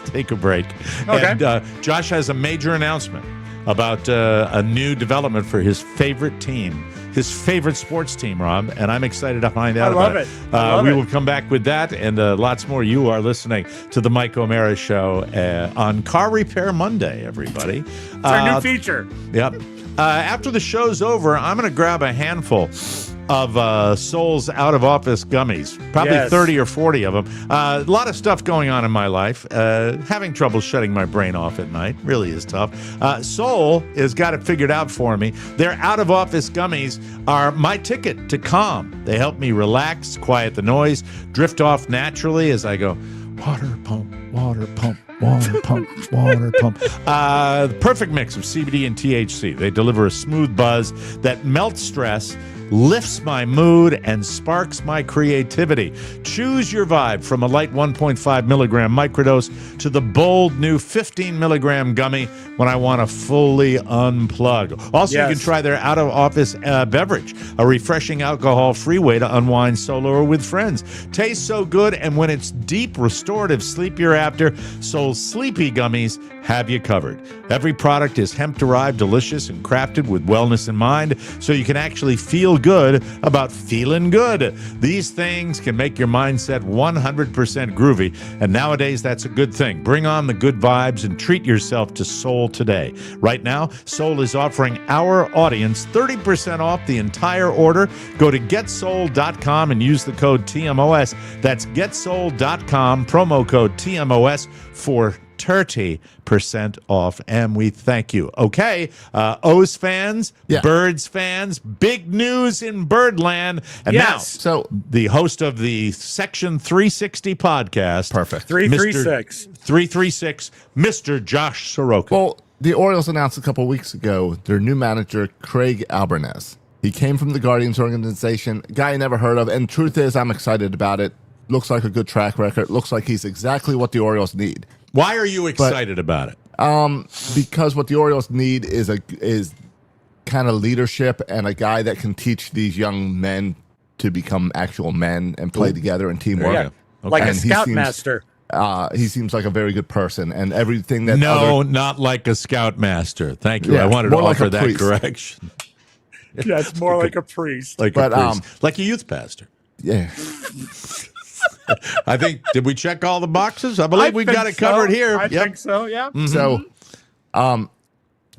Speaker 4: take a break.
Speaker 6: Okay.
Speaker 4: And Josh has a major announcement about a new development for his favorite team, his favorite sports team, Rob, and I'm excited to find out about it. We will come back with that and lots more. You are listening to the Mike O'Mara Show on Car Repair Monday, everybody.
Speaker 6: It's our new feature.
Speaker 4: Yep. After the show's over, I'm going to grab a handful of Sol's out-of-office gummies, probably 30 or 40 of them. A lot of stuff going on in my life. Having trouble shutting my brain off at night. Really is tough. Sol has got it figured out for me. Their out-of-office gummies are my ticket to calm. They help me relax, quiet the noise, drift off naturally as I go, water pump, water pump. Water pump, water pump. The perfect mix of CBD and THC. They deliver a smooth buzz that melts stress lifts my mood, and sparks my creativity. Choose your vibe from a light 1.5 milligram microdose to the bold new 15 milligram gummy when I want to fully unplug. Also, you can try their out-of-office beverage, a refreshing alcohol-free way to unwind solo or with friends. Tastes so good, and when it's deep, restorative sleep you're after, Soul's Sleepy Gummies have you covered. Every product is hemp-derived, delicious, and crafted with wellness in mind, so you can actually feel good about feeling good. These things can make your mindset 100% groovy, and nowadays that's a good thing. Bring on the good vibes and treat yourself to Soul today. Right now, Soul is offering our audience 30% off the entire order. Go to getsoul.com and use the code TMOS. That's getsoul.com, promo code TMOS for 30% off, and we thank you. Okay, O's fans, Birds fans, big news in Birdland. And now,
Speaker 7: so
Speaker 4: the host of the Section 360 podcast.
Speaker 7: Perfect.
Speaker 6: 336.
Speaker 4: 336, Mr. Josh Soroka.
Speaker 7: Well, the Orioles announced a couple weeks ago their new manager, Craig Albernes. He came from the Guardians organization, guy I never heard of, and truth is, I'm excited about it. Looks like a good track record. Looks like he's exactly what the Orioles need.
Speaker 4: Why are you excited about it?
Speaker 7: Because what the Orioles need is kind of leadership and a guy that can teach these young men to become actual men and play together and teamwork.
Speaker 6: Yeah. Like
Speaker 7: And
Speaker 6: a scoutmaster.
Speaker 7: He seems like a very good person, and everything that
Speaker 4: not like a scoutmaster. Thank you.
Speaker 7: Yeah,
Speaker 4: I wanted to
Speaker 7: more like
Speaker 4: offer
Speaker 7: a
Speaker 4: that
Speaker 7: priest.
Speaker 4: correction.
Speaker 6: Yeah, it's more like a priest.
Speaker 4: Like
Speaker 7: But,
Speaker 4: a priest. Like a youth pastor.
Speaker 7: yeah.
Speaker 4: I think, did we check all the boxes? I believe we got it covered here.
Speaker 6: I think so, yeah.
Speaker 7: So,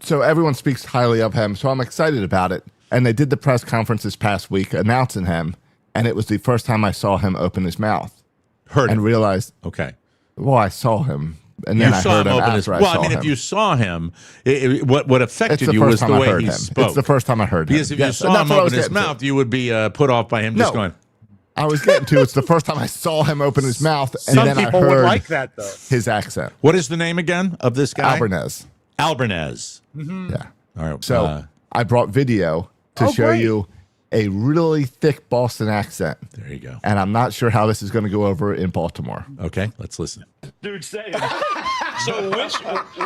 Speaker 7: so everyone speaks highly of him. So I'm excited about it. And they did the press conference this past week announcing him, and it was the first time I saw him open his mouth
Speaker 4: Heard
Speaker 7: and
Speaker 4: him.
Speaker 7: realized,
Speaker 4: Okay.
Speaker 7: well, I saw him, and then I heard him
Speaker 4: open his
Speaker 7: after I
Speaker 4: Well,
Speaker 7: saw
Speaker 4: I mean,
Speaker 7: him.
Speaker 4: if you saw him, what
Speaker 7: It's
Speaker 4: affected
Speaker 7: the
Speaker 4: you
Speaker 7: first
Speaker 4: was the
Speaker 7: time I
Speaker 4: way
Speaker 7: heard
Speaker 4: he
Speaker 7: him.
Speaker 4: spoke.
Speaker 7: It's the first time I heard him.
Speaker 4: Because if you
Speaker 7: Yes,
Speaker 4: saw
Speaker 7: and
Speaker 4: him
Speaker 7: that's what I
Speaker 4: open
Speaker 7: was
Speaker 4: his
Speaker 7: getting to.
Speaker 4: mouth, you would be put off by him just
Speaker 7: No.
Speaker 4: going,
Speaker 7: I was getting to it's the first time I saw him open his mouth, and
Speaker 6: Some
Speaker 7: then I
Speaker 6: people
Speaker 7: heard
Speaker 6: would like that, though.
Speaker 7: his accent.
Speaker 4: what is the name again of this guy?
Speaker 7: Albernes.
Speaker 4: Albernes.
Speaker 7: Yeah.
Speaker 4: All right.
Speaker 7: So I brought video to show
Speaker 6: great.
Speaker 7: you a really thick Boston accent.
Speaker 4: there you go.
Speaker 7: And I'm not sure how this is going to go over in Baltimore.
Speaker 4: Okay, let's listen.
Speaker 8: Dude, say it. So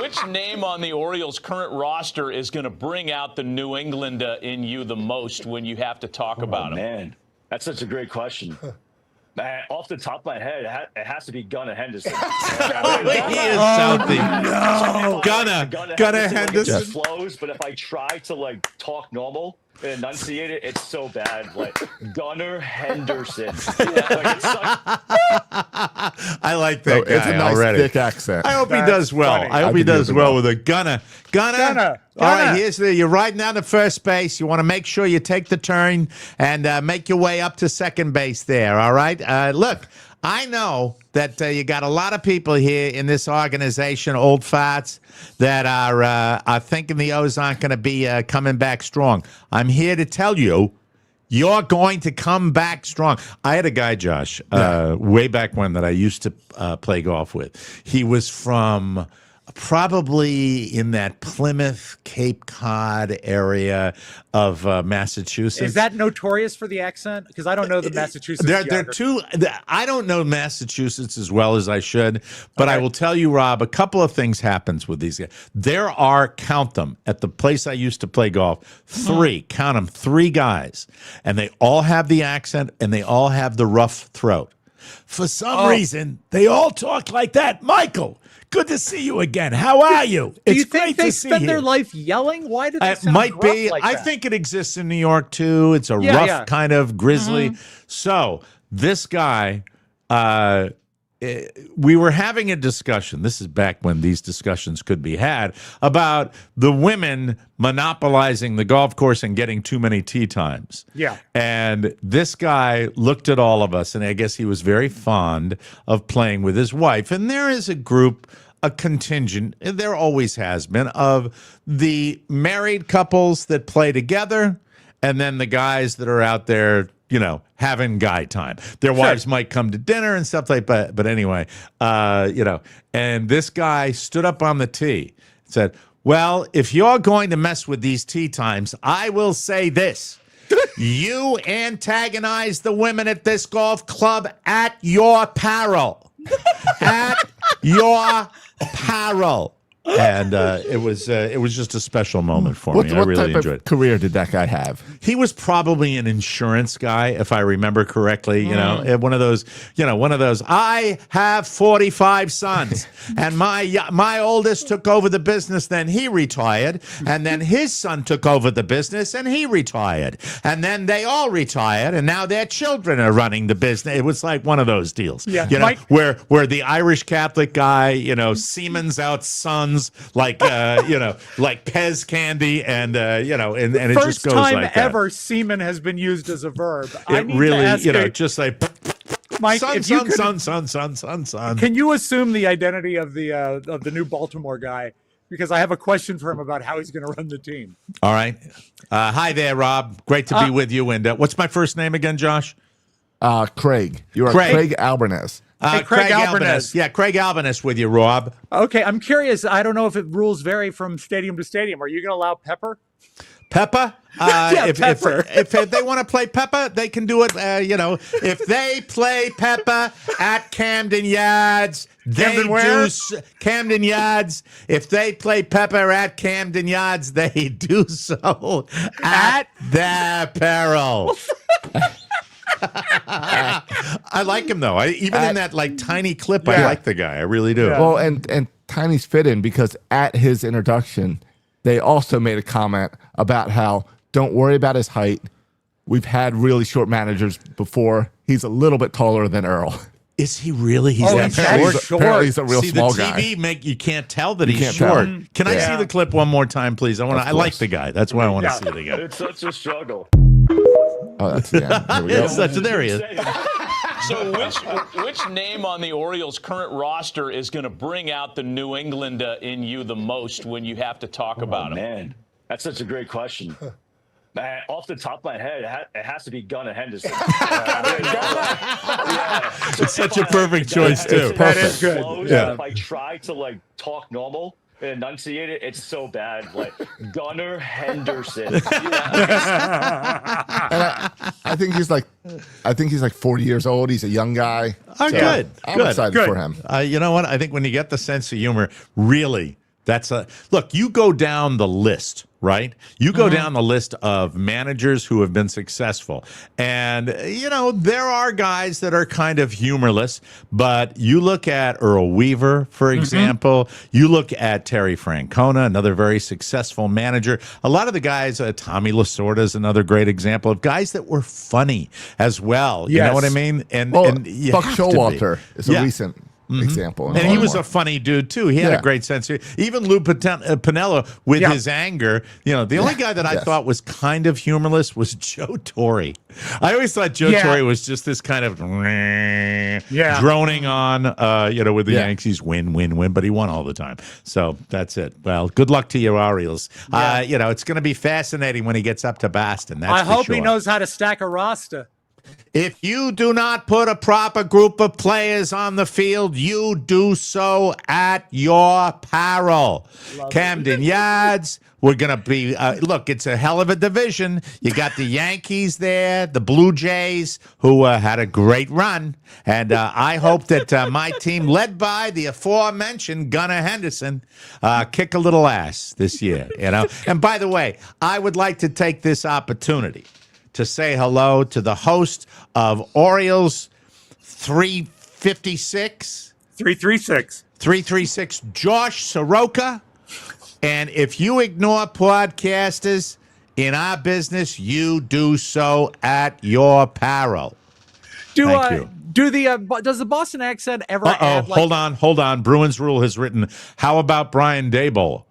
Speaker 8: which name on the Orioles' current roster is going to bring out the New England in you the most when you have to talk about him?
Speaker 9: Man, that's such a great question. Man, off the top of my head, it has to be Gunnar Henderson.
Speaker 4: He is something.
Speaker 9: No.
Speaker 4: Gunnar
Speaker 9: Henderson.
Speaker 4: Henderson.
Speaker 9: It flows, but if I try to like talk normal and enunciate it, it's so bad. Like Gunnar Henderson. Like, it's such,
Speaker 4: I like that guy
Speaker 7: It's a nice
Speaker 4: already.
Speaker 7: thick accent.
Speaker 4: I hope he
Speaker 6: That's
Speaker 4: does well.
Speaker 6: funny.
Speaker 4: I hope
Speaker 7: I
Speaker 4: he
Speaker 7: think he'll
Speaker 4: does
Speaker 7: do
Speaker 4: well
Speaker 7: well.
Speaker 4: with a Gunner.
Speaker 6: Gunner.
Speaker 4: All right,
Speaker 6: Gunner.
Speaker 4: you're riding down to first base. You want to make sure you take the turn and make your way up to second base there. All right. Look, I know that you got a lot of people here in this organization, old farts, that are thinking the O's aren't going to be coming back strong. I'm here to tell you, you're going to come back strong. I had a guy, Josh, way back when that I used to play golf with. He was from probably in that Plymouth, Cape Cod area of Massachusetts.
Speaker 6: Is that notorious for the accent? Because I don't know the Massachusetts.
Speaker 4: They're
Speaker 6: geography.
Speaker 4: two. I don't know Massachusetts as well as I should, but I will tell you, Rob, a couple of things happens with these guys. There are, count them, at the place I used to play golf, count them, 3 guys, and they all have the accent and they all have the rough throat. For some reason, they all talk like that. Michael, good to see you again. How are you?
Speaker 6: Do
Speaker 4: It's
Speaker 6: you
Speaker 4: great
Speaker 6: think they
Speaker 4: to see
Speaker 6: spend
Speaker 4: you.
Speaker 6: their life yelling? Why do they
Speaker 4: It
Speaker 6: sound
Speaker 4: might
Speaker 6: gruff
Speaker 4: be.
Speaker 6: like
Speaker 4: I
Speaker 6: that?
Speaker 4: think it exists in New York too. It's a rough kind of grizzly. So this guy, we were having a discussion. This is back when these discussions could be had about the women monopolizing the golf course and getting too many tee times.
Speaker 6: Yeah.
Speaker 4: And this guy looked at all of us, and I guess he was very fond of playing with his wife. And there is a group, a contingent, there always has been, of the married couples that play together, and then the guys that are out there, you know, having guy time. Their wives might come to dinner and stuff like that. But anyway, you know, and this guy stood up on the tee and said, well, if you're going to mess with these tee times, I will say this. You antagonize the women at this golf club at your peril. At your peril. And it was just a special moment for me. I really
Speaker 7: what type
Speaker 4: enjoyed
Speaker 7: of
Speaker 4: it.
Speaker 7: career did that guy have?
Speaker 4: He was probably an insurance guy, if I remember correctly. You know, one of those. I have 45 sons, and my oldest took over the business. Then he retired, and then his son took over the business, and he retired, and then they all retired, and now their children are running the business. It was like one of those deals.
Speaker 6: Yeah,
Speaker 4: you know,
Speaker 6: Mike-
Speaker 4: where the Irish Catholic guy, Siemens out sons like like Pez candy, and and it
Speaker 6: First
Speaker 4: just goes
Speaker 6: time
Speaker 4: like that.
Speaker 6: ever semen has been used as a verb.
Speaker 4: It really, just like
Speaker 6: Mike,
Speaker 4: son,
Speaker 6: if you
Speaker 4: son,
Speaker 6: could,
Speaker 4: son.
Speaker 6: can you assume the identity of the new Baltimore guy? Because I have a question for him about how he's going to run the team.
Speaker 4: All right. Hi there, Rob. Great to be with you. And what's my first name again, Josh?
Speaker 7: Craig. You are
Speaker 4: Craig.
Speaker 7: Craig Albanese.
Speaker 6: Hey, Craig Albanese.
Speaker 4: Yeah, Craig Albanese with you, Rob.
Speaker 6: Okay, I'm curious. I don't know if rules vary from stadium to stadium. Are you going to allow pepper?
Speaker 4: Pepper?
Speaker 6: Pepper.
Speaker 4: If they want to play Pepper, they can do it. If they play Pepper at Camden Yards, Camden Yards. If they play Pepper at Camden Yards, they do so at their peril. I like him though. Even in that like tiny clip, I like the guy. I really do.
Speaker 6: Yeah.
Speaker 7: Well, and Tiny's fit in because at his introduction, they also made a comment about how don't worry about his height. We've had really short managers before. He's a little bit taller than Earl.
Speaker 4: Is he really? He's that
Speaker 6: apparently
Speaker 4: short.
Speaker 7: Apparently he's a real
Speaker 4: See,
Speaker 7: small
Speaker 4: the
Speaker 7: guy.
Speaker 4: TV you can't tell that
Speaker 7: You
Speaker 4: he's
Speaker 7: can't tell.
Speaker 4: short. Can I
Speaker 7: Yeah.
Speaker 4: see the clip one more time, please? I like
Speaker 7: course.
Speaker 4: the guy. That's why I want to see the guy.
Speaker 9: It's such a struggle.
Speaker 7: Oh, that's the end. Here we go.
Speaker 4: It's such there he is.
Speaker 8: So which name on the Orioles' current roster is going to bring out the New England in you the most when you have to talk about him?
Speaker 9: Man, that's such a great question. Man, off the top of my head, it has to be Gunnar Henderson.
Speaker 4: It's such a perfect choice too.
Speaker 6: That is good.
Speaker 9: If I try to talk normal and enunciate it, it's so bad. Like Gunnar Henderson.
Speaker 7: I think he's like 40 years old. He's a young guy.
Speaker 4: Oh,
Speaker 7: So
Speaker 4: good.
Speaker 7: I'm
Speaker 4: Good.
Speaker 7: excited
Speaker 6: Good.
Speaker 7: for him.
Speaker 4: You know what? I think when you get the sense of humor, really, look. You go down the list, right? You go down the list of managers who have been successful, and there are guys that are kind of humorless. But you look at Earl Weaver, for example. You look at Terry Francona, another very successful manager. A lot of the guys, Tommy Lasorda is another great example of guys that were funny as well. You know
Speaker 6: Yes.
Speaker 4: what I mean? And you
Speaker 7: Buck
Speaker 4: have to be.
Speaker 7: Showalter is a
Speaker 4: Yeah.
Speaker 7: recent example. in
Speaker 4: And he was
Speaker 7: Baltimore.
Speaker 4: a funny dude too. He had a
Speaker 7: Yeah.
Speaker 4: great sense of even Lou Piniella with
Speaker 6: Yeah.
Speaker 4: his anger. The only guy that I
Speaker 7: Yes.
Speaker 4: thought was kind of humorless was Joe Torre. I always thought Joe
Speaker 6: Yeah.
Speaker 4: Torre was just this kind of droning on, with the
Speaker 7: Yeah.
Speaker 4: Yankees win, but he won all the time. So that's it. Well, good luck to your Orioles. It's going to be fascinating when he gets up to Boston. That's
Speaker 6: I
Speaker 4: for
Speaker 6: hope
Speaker 4: sure.
Speaker 6: he knows how to stack a roster.
Speaker 4: If you do not put a proper group of players on the field, you do so at your peril. Camden Yards, we're going to be, look, it's a hell of a division. You got the Yankees there, the Blue Jays, who had a great run. And I hope that my team, led by the aforementioned Gunnar Henderson, kick a little ass this year. And by the way, I would like to take this opportunity to say hello to the host of Orioles 356,
Speaker 6: 336.
Speaker 4: Josh Soroka. And if you ignore podcasters in our business, you do so at your peril. Thank you.
Speaker 6: Does the Boston accent ever add like,
Speaker 4: Hold on. Bruins Rule has written, how about Brian Daboll?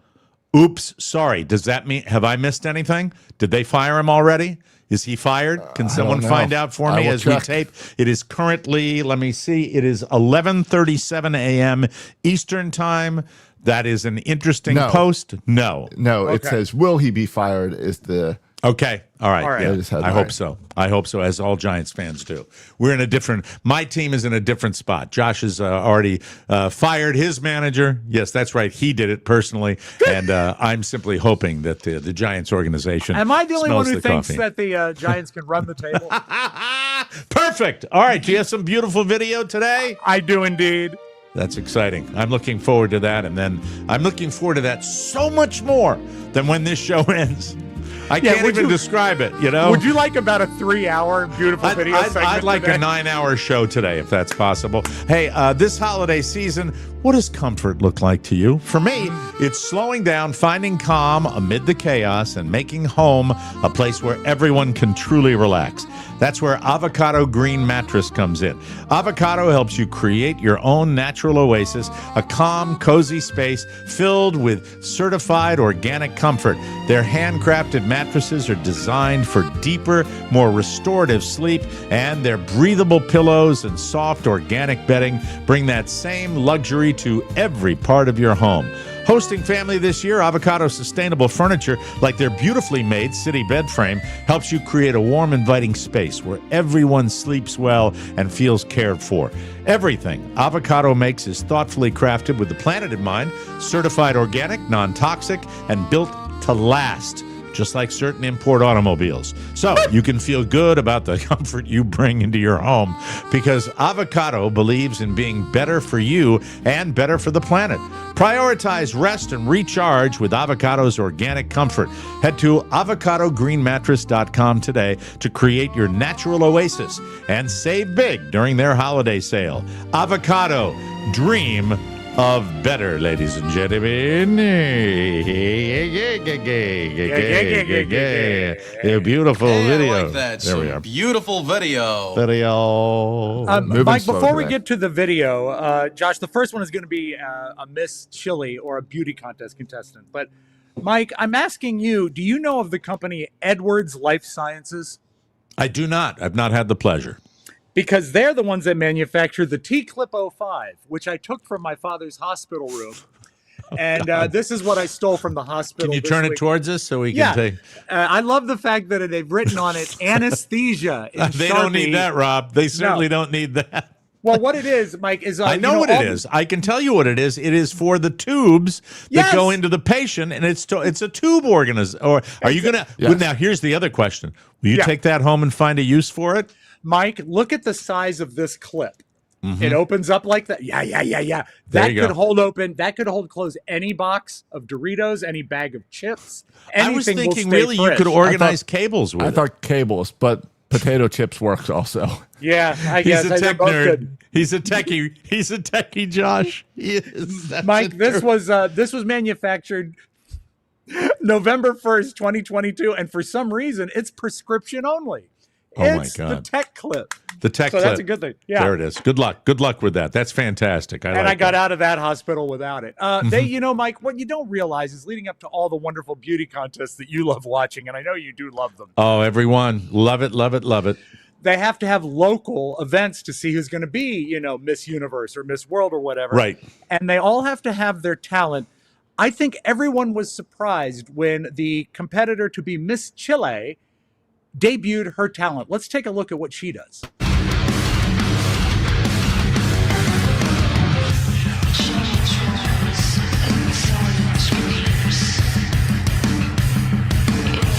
Speaker 4: Oops, sorry. Does that mean, have I missed anything? Did they fire him already? Is he fired? Can someone
Speaker 7: know.
Speaker 4: find out for
Speaker 7: I
Speaker 4: me
Speaker 7: will
Speaker 4: as we
Speaker 7: check.
Speaker 4: tape? It is currently, let me see, it is 11:37 a.m. Eastern time. That is an interesting
Speaker 7: No.
Speaker 4: post. No.
Speaker 7: No, it
Speaker 6: Okay.
Speaker 7: says, will he be fired is the
Speaker 4: Okay. All right.
Speaker 6: All right.
Speaker 4: Yeah. I hope so. I hope so, as all Giants fans do. We're in a different – my team is in a different spot. Josh has already fired his manager. Yes, that's right. He did it personally. And I'm simply hoping that the Giants organization
Speaker 6: Am I the only one who thinks
Speaker 4: coffee.
Speaker 6: that the Giants can run the table?
Speaker 4: Perfect. All right. Do you have some beautiful video today?
Speaker 6: I do indeed.
Speaker 4: That's exciting. I'm looking forward to that. And then I'm looking forward to that so much more than when this show ends. I can't even describe it, you know?
Speaker 6: Would you like about a 3-hour beautiful video segment
Speaker 4: I'd like
Speaker 6: today?
Speaker 4: a 9-hour show today, if that's possible. Hey, this holiday season, what does comfort look like to you? For me, it's slowing down, finding calm amid the chaos, and making home a place where everyone can truly relax. That's where Avocado Green Mattress comes in. Avocado helps you create your own natural oasis, a calm, cozy space filled with certified organic comfort. Their handcrafted mattresses are designed for deeper, more restorative sleep, and their breathable pillows and soft organic bedding bring that same luxury to every part of your home. Hosting family this year, Avocado Sustainable Furniture, like their beautifully made city bed frame, helps you create a warm, inviting space where everyone sleeps well and feels cared for. Everything Avocado makes is thoughtfully crafted with the planet in mind, certified organic, non-toxic, and built to last, just like certain import automobiles. So you can feel good about the comfort you bring into your home because Avocado believes in being better for you and better for the planet. Prioritize rest and recharge with Avocado's organic comfort. Head to avocadogreenmattress.com today to create your natural oasis and save big during their holiday sale. Avocado, dream of better, ladies and gentlemen. A beautiful video.
Speaker 10: I like that.
Speaker 4: There we are.
Speaker 10: Beautiful video.
Speaker 6: Mike, before we get to the video, Josh, the first one is going to be a Miss Chili or a beauty contest contestant. But, Mike, I'm asking you, do you know of the company Edwards Life Sciences?
Speaker 4: I do not. I've not had the pleasure.
Speaker 6: Because they're the ones that manufacture the T-Clip 05, which I took from my father's hospital room. And this is what I stole from the hospital.
Speaker 4: Can you turn it towards us so we can take?
Speaker 6: I love the fact that they've written on it anesthesia. In
Speaker 4: They
Speaker 6: Sharpie.
Speaker 4: don't need that, Rob. They certainly don't need that.
Speaker 6: Well, what it is, Mike, is
Speaker 4: I know what it is. I can tell you what it is. It is for the tubes that go into the patient, and it's a tube organism. Or are you gonna? Well, now, here's the other question: will you take that home and find a use for it?
Speaker 6: Mike, look at the size of this clip.
Speaker 4: Mm-hmm.
Speaker 6: It opens up like that. Yeah. That could hold open. That could hold close any box of Doritos, any bag of chips.
Speaker 4: I was
Speaker 6: Anything will
Speaker 4: thinking
Speaker 6: stay
Speaker 4: really
Speaker 6: fresh.
Speaker 4: you could organize cables with
Speaker 7: I
Speaker 4: it.
Speaker 7: thought cables, but potato chips works also.
Speaker 6: Yeah, I guess.
Speaker 4: He's a tech
Speaker 6: both
Speaker 4: nerd.
Speaker 6: good.
Speaker 4: He's a techie. He's a techie, Josh. He is. That's
Speaker 6: Mike,
Speaker 4: a
Speaker 6: this was manufactured November 1st, 2022, and for some reason it's prescription only.
Speaker 4: Oh my
Speaker 6: It's
Speaker 4: God.
Speaker 6: the tech clip.
Speaker 4: The tech
Speaker 6: So
Speaker 4: clip.
Speaker 6: that's a good thing. Yeah.
Speaker 4: There it is. Good luck. Good luck with that. That's fantastic.
Speaker 6: I got out of that hospital without it. Mike, what you don't realize is leading up to all the wonderful beauty contests that you love watching, and I know you do love them.
Speaker 4: Oh, everyone. Love it, love it, love it.
Speaker 6: They have to have local events to see who's going to be, Miss Universe or Miss World or whatever.
Speaker 4: Right.
Speaker 6: And they all have to have their talent. I think everyone was surprised when the competitor to be Miss Chile debuted her talent. Let's take a look at what she does.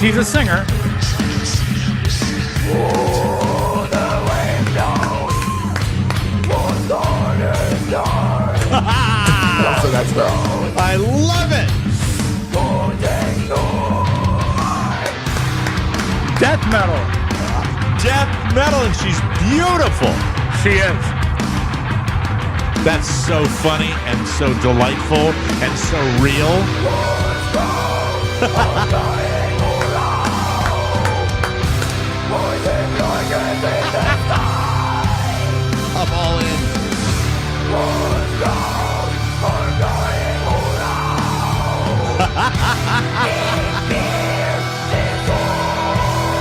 Speaker 6: She's a singer.
Speaker 7: So that's the
Speaker 4: I love it.
Speaker 6: Death metal.
Speaker 4: Death metal, and she's beautiful.
Speaker 6: She is.
Speaker 4: That's so funny and so delightful and so real. I'm all in.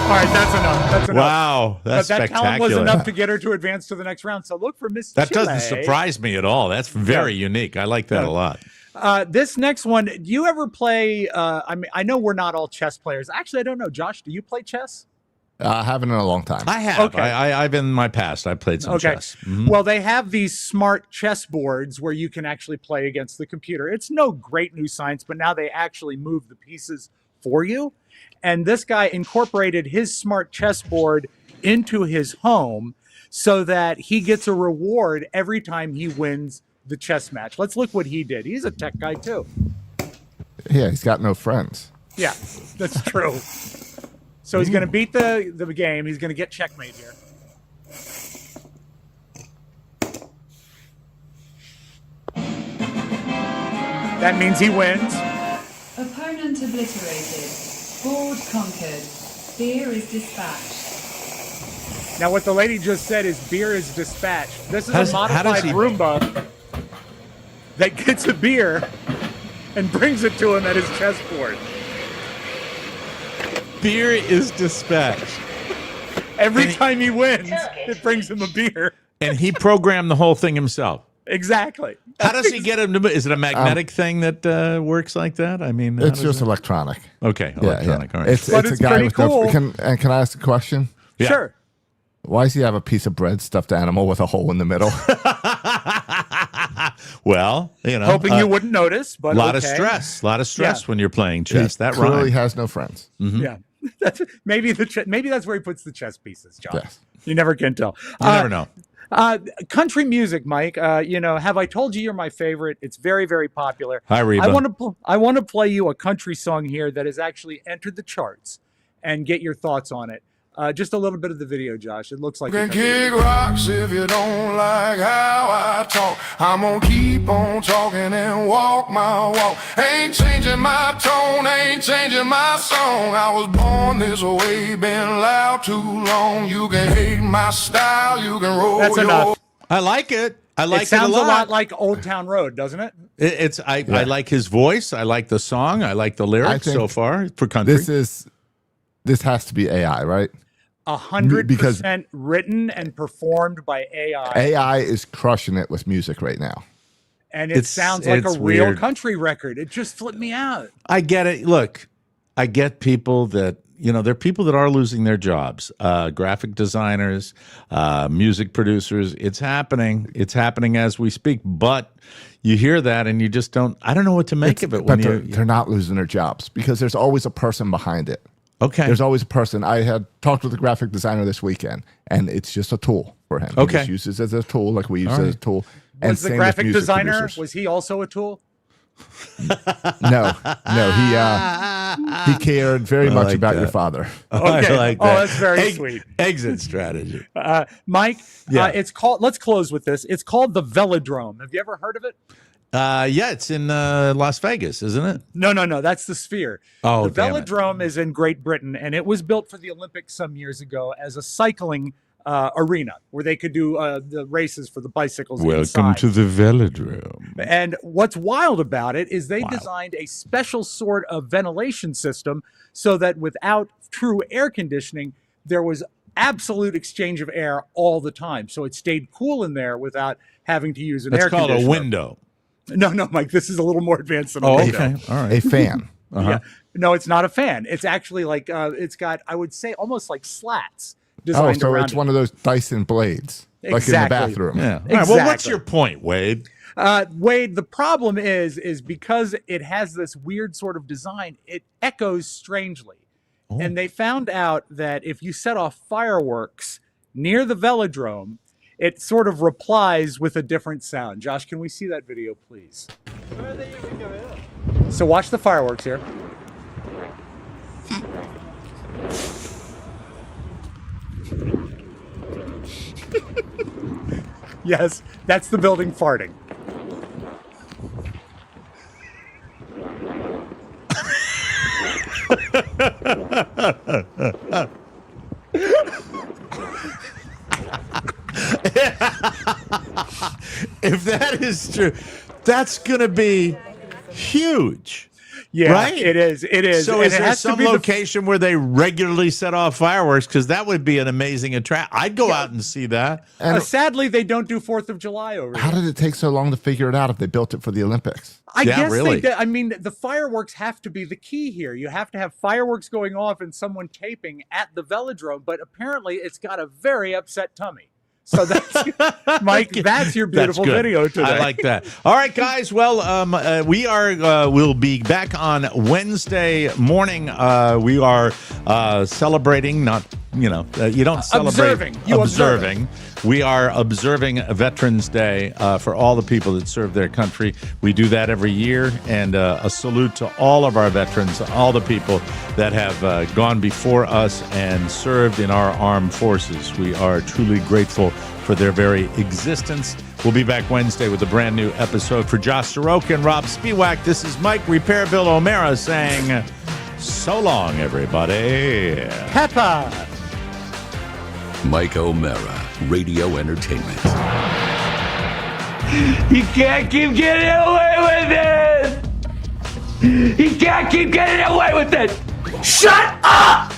Speaker 6: All right, that's enough. That's enough.
Speaker 4: Wow, that's
Speaker 6: but that talent was
Speaker 4: spectacular.
Speaker 6: enough to get her to advance to the next round. So look for Miss
Speaker 4: That
Speaker 6: Chile.
Speaker 4: doesn't surprise me at all. That's very unique. I like that a lot.
Speaker 6: This next one, do you ever play? I mean, I know we're not all chess players. Actually, I don't know. Josh, do you play chess?
Speaker 7: I haven't in a long time.
Speaker 4: I have.
Speaker 6: Okay.
Speaker 4: I've in my past. I played some chess. Mhm.
Speaker 6: Well, they have these smart chess boards where you can actually play against the computer. It's no great new science, but now they actually move the pieces for you. And this guy incorporated his smart chess board into his home so that he gets a reward every time he wins the chess match. Let's look what he did. He's a tech guy too.
Speaker 7: Yeah, he's got no friends.
Speaker 6: Yeah, that's true. So he's going to beat the game. He's going to get checkmate here. That means he wins.
Speaker 10: Opponent obliterated. Board conquered. Beer is dispatched.
Speaker 6: Now, what the lady just said is beer is dispatched. This is
Speaker 4: How
Speaker 6: a
Speaker 4: does
Speaker 6: modified
Speaker 4: he-
Speaker 6: Roomba that gets a beer and brings it to him at his chessboard.
Speaker 4: Beer is dispatched.
Speaker 6: Every time he wins, it brings him a beer.
Speaker 4: And he programmed the whole thing himself.
Speaker 6: Exactly.
Speaker 4: How does he get him to? Is it a magnetic thing that works like that? I mean, how
Speaker 7: It's
Speaker 4: does
Speaker 7: just
Speaker 4: it-
Speaker 7: electronic.
Speaker 4: okay, electronic.
Speaker 7: Yeah.
Speaker 4: All right.
Speaker 7: It's
Speaker 6: But
Speaker 7: a
Speaker 6: it's
Speaker 7: guy
Speaker 6: pretty
Speaker 7: with
Speaker 6: cool.
Speaker 7: no. Can I ask a question?
Speaker 4: Yeah.
Speaker 6: Sure.
Speaker 7: Why does he have a piece of bread stuffed animal with a hole in the middle?
Speaker 4: Well, you know,
Speaker 6: Hoping you wouldn't notice, but
Speaker 4: a lot of
Speaker 6: okay.
Speaker 4: stress. A lot of stress
Speaker 6: Yeah.
Speaker 4: when you're playing chess. That
Speaker 7: clearly
Speaker 4: rhymes.
Speaker 7: has no friends.
Speaker 6: Yeah. Maybe that's where he puts the chess pieces, John.
Speaker 7: Yes.
Speaker 6: You never can tell.
Speaker 4: You never know.
Speaker 6: Country music, Mike. Have I told you you're my favorite? It's very, very popular.
Speaker 4: Hi, Reba.
Speaker 6: I want to play you a country song here that has actually entered the charts, and get your thoughts on it. Just a little bit of the video, Josh. It looks like.
Speaker 11: You can kick rocks if you don't like how I talk. I'm gonna keep on talking and walk my walk. Ain't changing my tone, ain't changing my song. I was born this way, been loud too long. You can hate my style, you can roll
Speaker 6: That's
Speaker 11: your
Speaker 6: enough.
Speaker 4: I like it. I like
Speaker 6: It sounds
Speaker 4: it a lot.
Speaker 6: like Old Town Road, doesn't it?
Speaker 4: I like his voice. I like the song. I like the lyrics
Speaker 7: think
Speaker 4: so far for country.
Speaker 7: This has to be AI, right?
Speaker 6: 100% written and performed by AI.
Speaker 7: AI is crushing it with music right now.
Speaker 6: And it sounds like a
Speaker 4: it's
Speaker 6: real
Speaker 4: weird.
Speaker 6: country record. It just flipped me out.
Speaker 4: I get it. Look, I get people that, there are people that are losing their jobs. Graphic designers, music producers. It's happening. It's happening as we speak. But you hear that and you just I don't know what to make of it.
Speaker 7: But they're not losing their jobs because there's always a person behind it.
Speaker 4: Okay.
Speaker 7: There's always a person. I had talked with a graphic designer this weekend, and it's just a tool for him.
Speaker 4: Okay.
Speaker 7: He just uses it as a tool, like we use it as a tool.
Speaker 6: Was the
Speaker 7: same with
Speaker 6: graphic
Speaker 7: music
Speaker 6: designer,
Speaker 7: producers.
Speaker 6: was he also a tool?
Speaker 7: No, he cared very much
Speaker 4: like
Speaker 7: about
Speaker 4: that.
Speaker 7: your father.
Speaker 6: Okay.
Speaker 4: I like
Speaker 6: Oh,
Speaker 4: that.
Speaker 6: that's very sweet.
Speaker 4: Exit strategy.
Speaker 6: Mike,
Speaker 4: Yeah.
Speaker 6: let's close with this. It's called the Velodrome. Have you ever heard of it?
Speaker 4: Yeah, it's in Las Vegas, isn't it?
Speaker 6: No, that's the Sphere.
Speaker 4: Oh,
Speaker 6: the
Speaker 4: damn it.
Speaker 6: Velodrome is in Great Britain, and it was built for the Olympics some years ago as a cycling arena where they could do the races for the bicycles. inside.
Speaker 4: the Velodrome.
Speaker 6: And what's wild about it is they designed a special sort of ventilation system so that without true air conditioning, there was absolute exchange of air all the time. So it stayed cool in there without having to use an air
Speaker 4: It's called
Speaker 6: conditioner.
Speaker 4: a window.
Speaker 6: No, Mike, this is a little more advanced than a
Speaker 4: Oh,
Speaker 6: window.
Speaker 4: okay. All right.
Speaker 7: A fan.
Speaker 6: Yeah. No, it's not a fan. It's actually like it's got, I would say, almost like slats
Speaker 7: Oh,
Speaker 6: designed
Speaker 7: so
Speaker 6: around
Speaker 7: it's one of those Dyson blades, like in the
Speaker 6: Exactly.
Speaker 7: bathroom.
Speaker 4: Yeah. All right, well, what's
Speaker 6: Exactly.
Speaker 4: your point, Wade?
Speaker 6: Wade, the problem is because it has this weird sort of design, it echoes strangely.
Speaker 4: Oh.
Speaker 6: And they found out that if you set off fireworks near the Velodrome, it sort of replies with a different sound. Josh, can we see that video, please? So watch the fireworks here. Yes, that's the building farting.
Speaker 4: If that is true, that's going to be huge.
Speaker 6: Yeah,
Speaker 4: right?
Speaker 6: it is. It is.
Speaker 4: So
Speaker 6: And
Speaker 4: is
Speaker 6: it
Speaker 4: there
Speaker 6: has to
Speaker 4: some
Speaker 6: be the-
Speaker 4: location where they regularly set off fireworks? Because that would be an amazing attraction. I'd go out and see that.
Speaker 7: And
Speaker 6: sadly, they don't do 4th of July over
Speaker 7: how
Speaker 6: here.
Speaker 7: did it take so long to figure it out if they built it for the Olympics?
Speaker 6: I
Speaker 4: Yeah,
Speaker 6: guess
Speaker 4: really.
Speaker 6: they did. I mean, the fireworks have to be the key here. You have to have fireworks going off and someone taping at the velodrome, but apparently it's got a very upset tummy. So that's Mike. That's your beautiful
Speaker 4: That's good.
Speaker 6: video today.
Speaker 4: I like that. All right, guys. Well, we'll be back on Wednesday morning. We are celebrating, not, you don't celebrate. Observing. We are observing Veterans Day for all the people that serve their country. We do that every year, and a salute to all of our veterans, all the people that have gone before us and served in our armed forces. We are truly grateful for their very existence. We'll be back Wednesday with a brand new episode. For Josh Soroka and Rob Spiewak, this is Mike Repair Bill O'Mara saying, so long, everybody.
Speaker 6: Peppa.
Speaker 1: Mike O'Mara, Radio Entertainment.
Speaker 3: You can't keep getting away with it! You can't keep getting away with it! Shut up!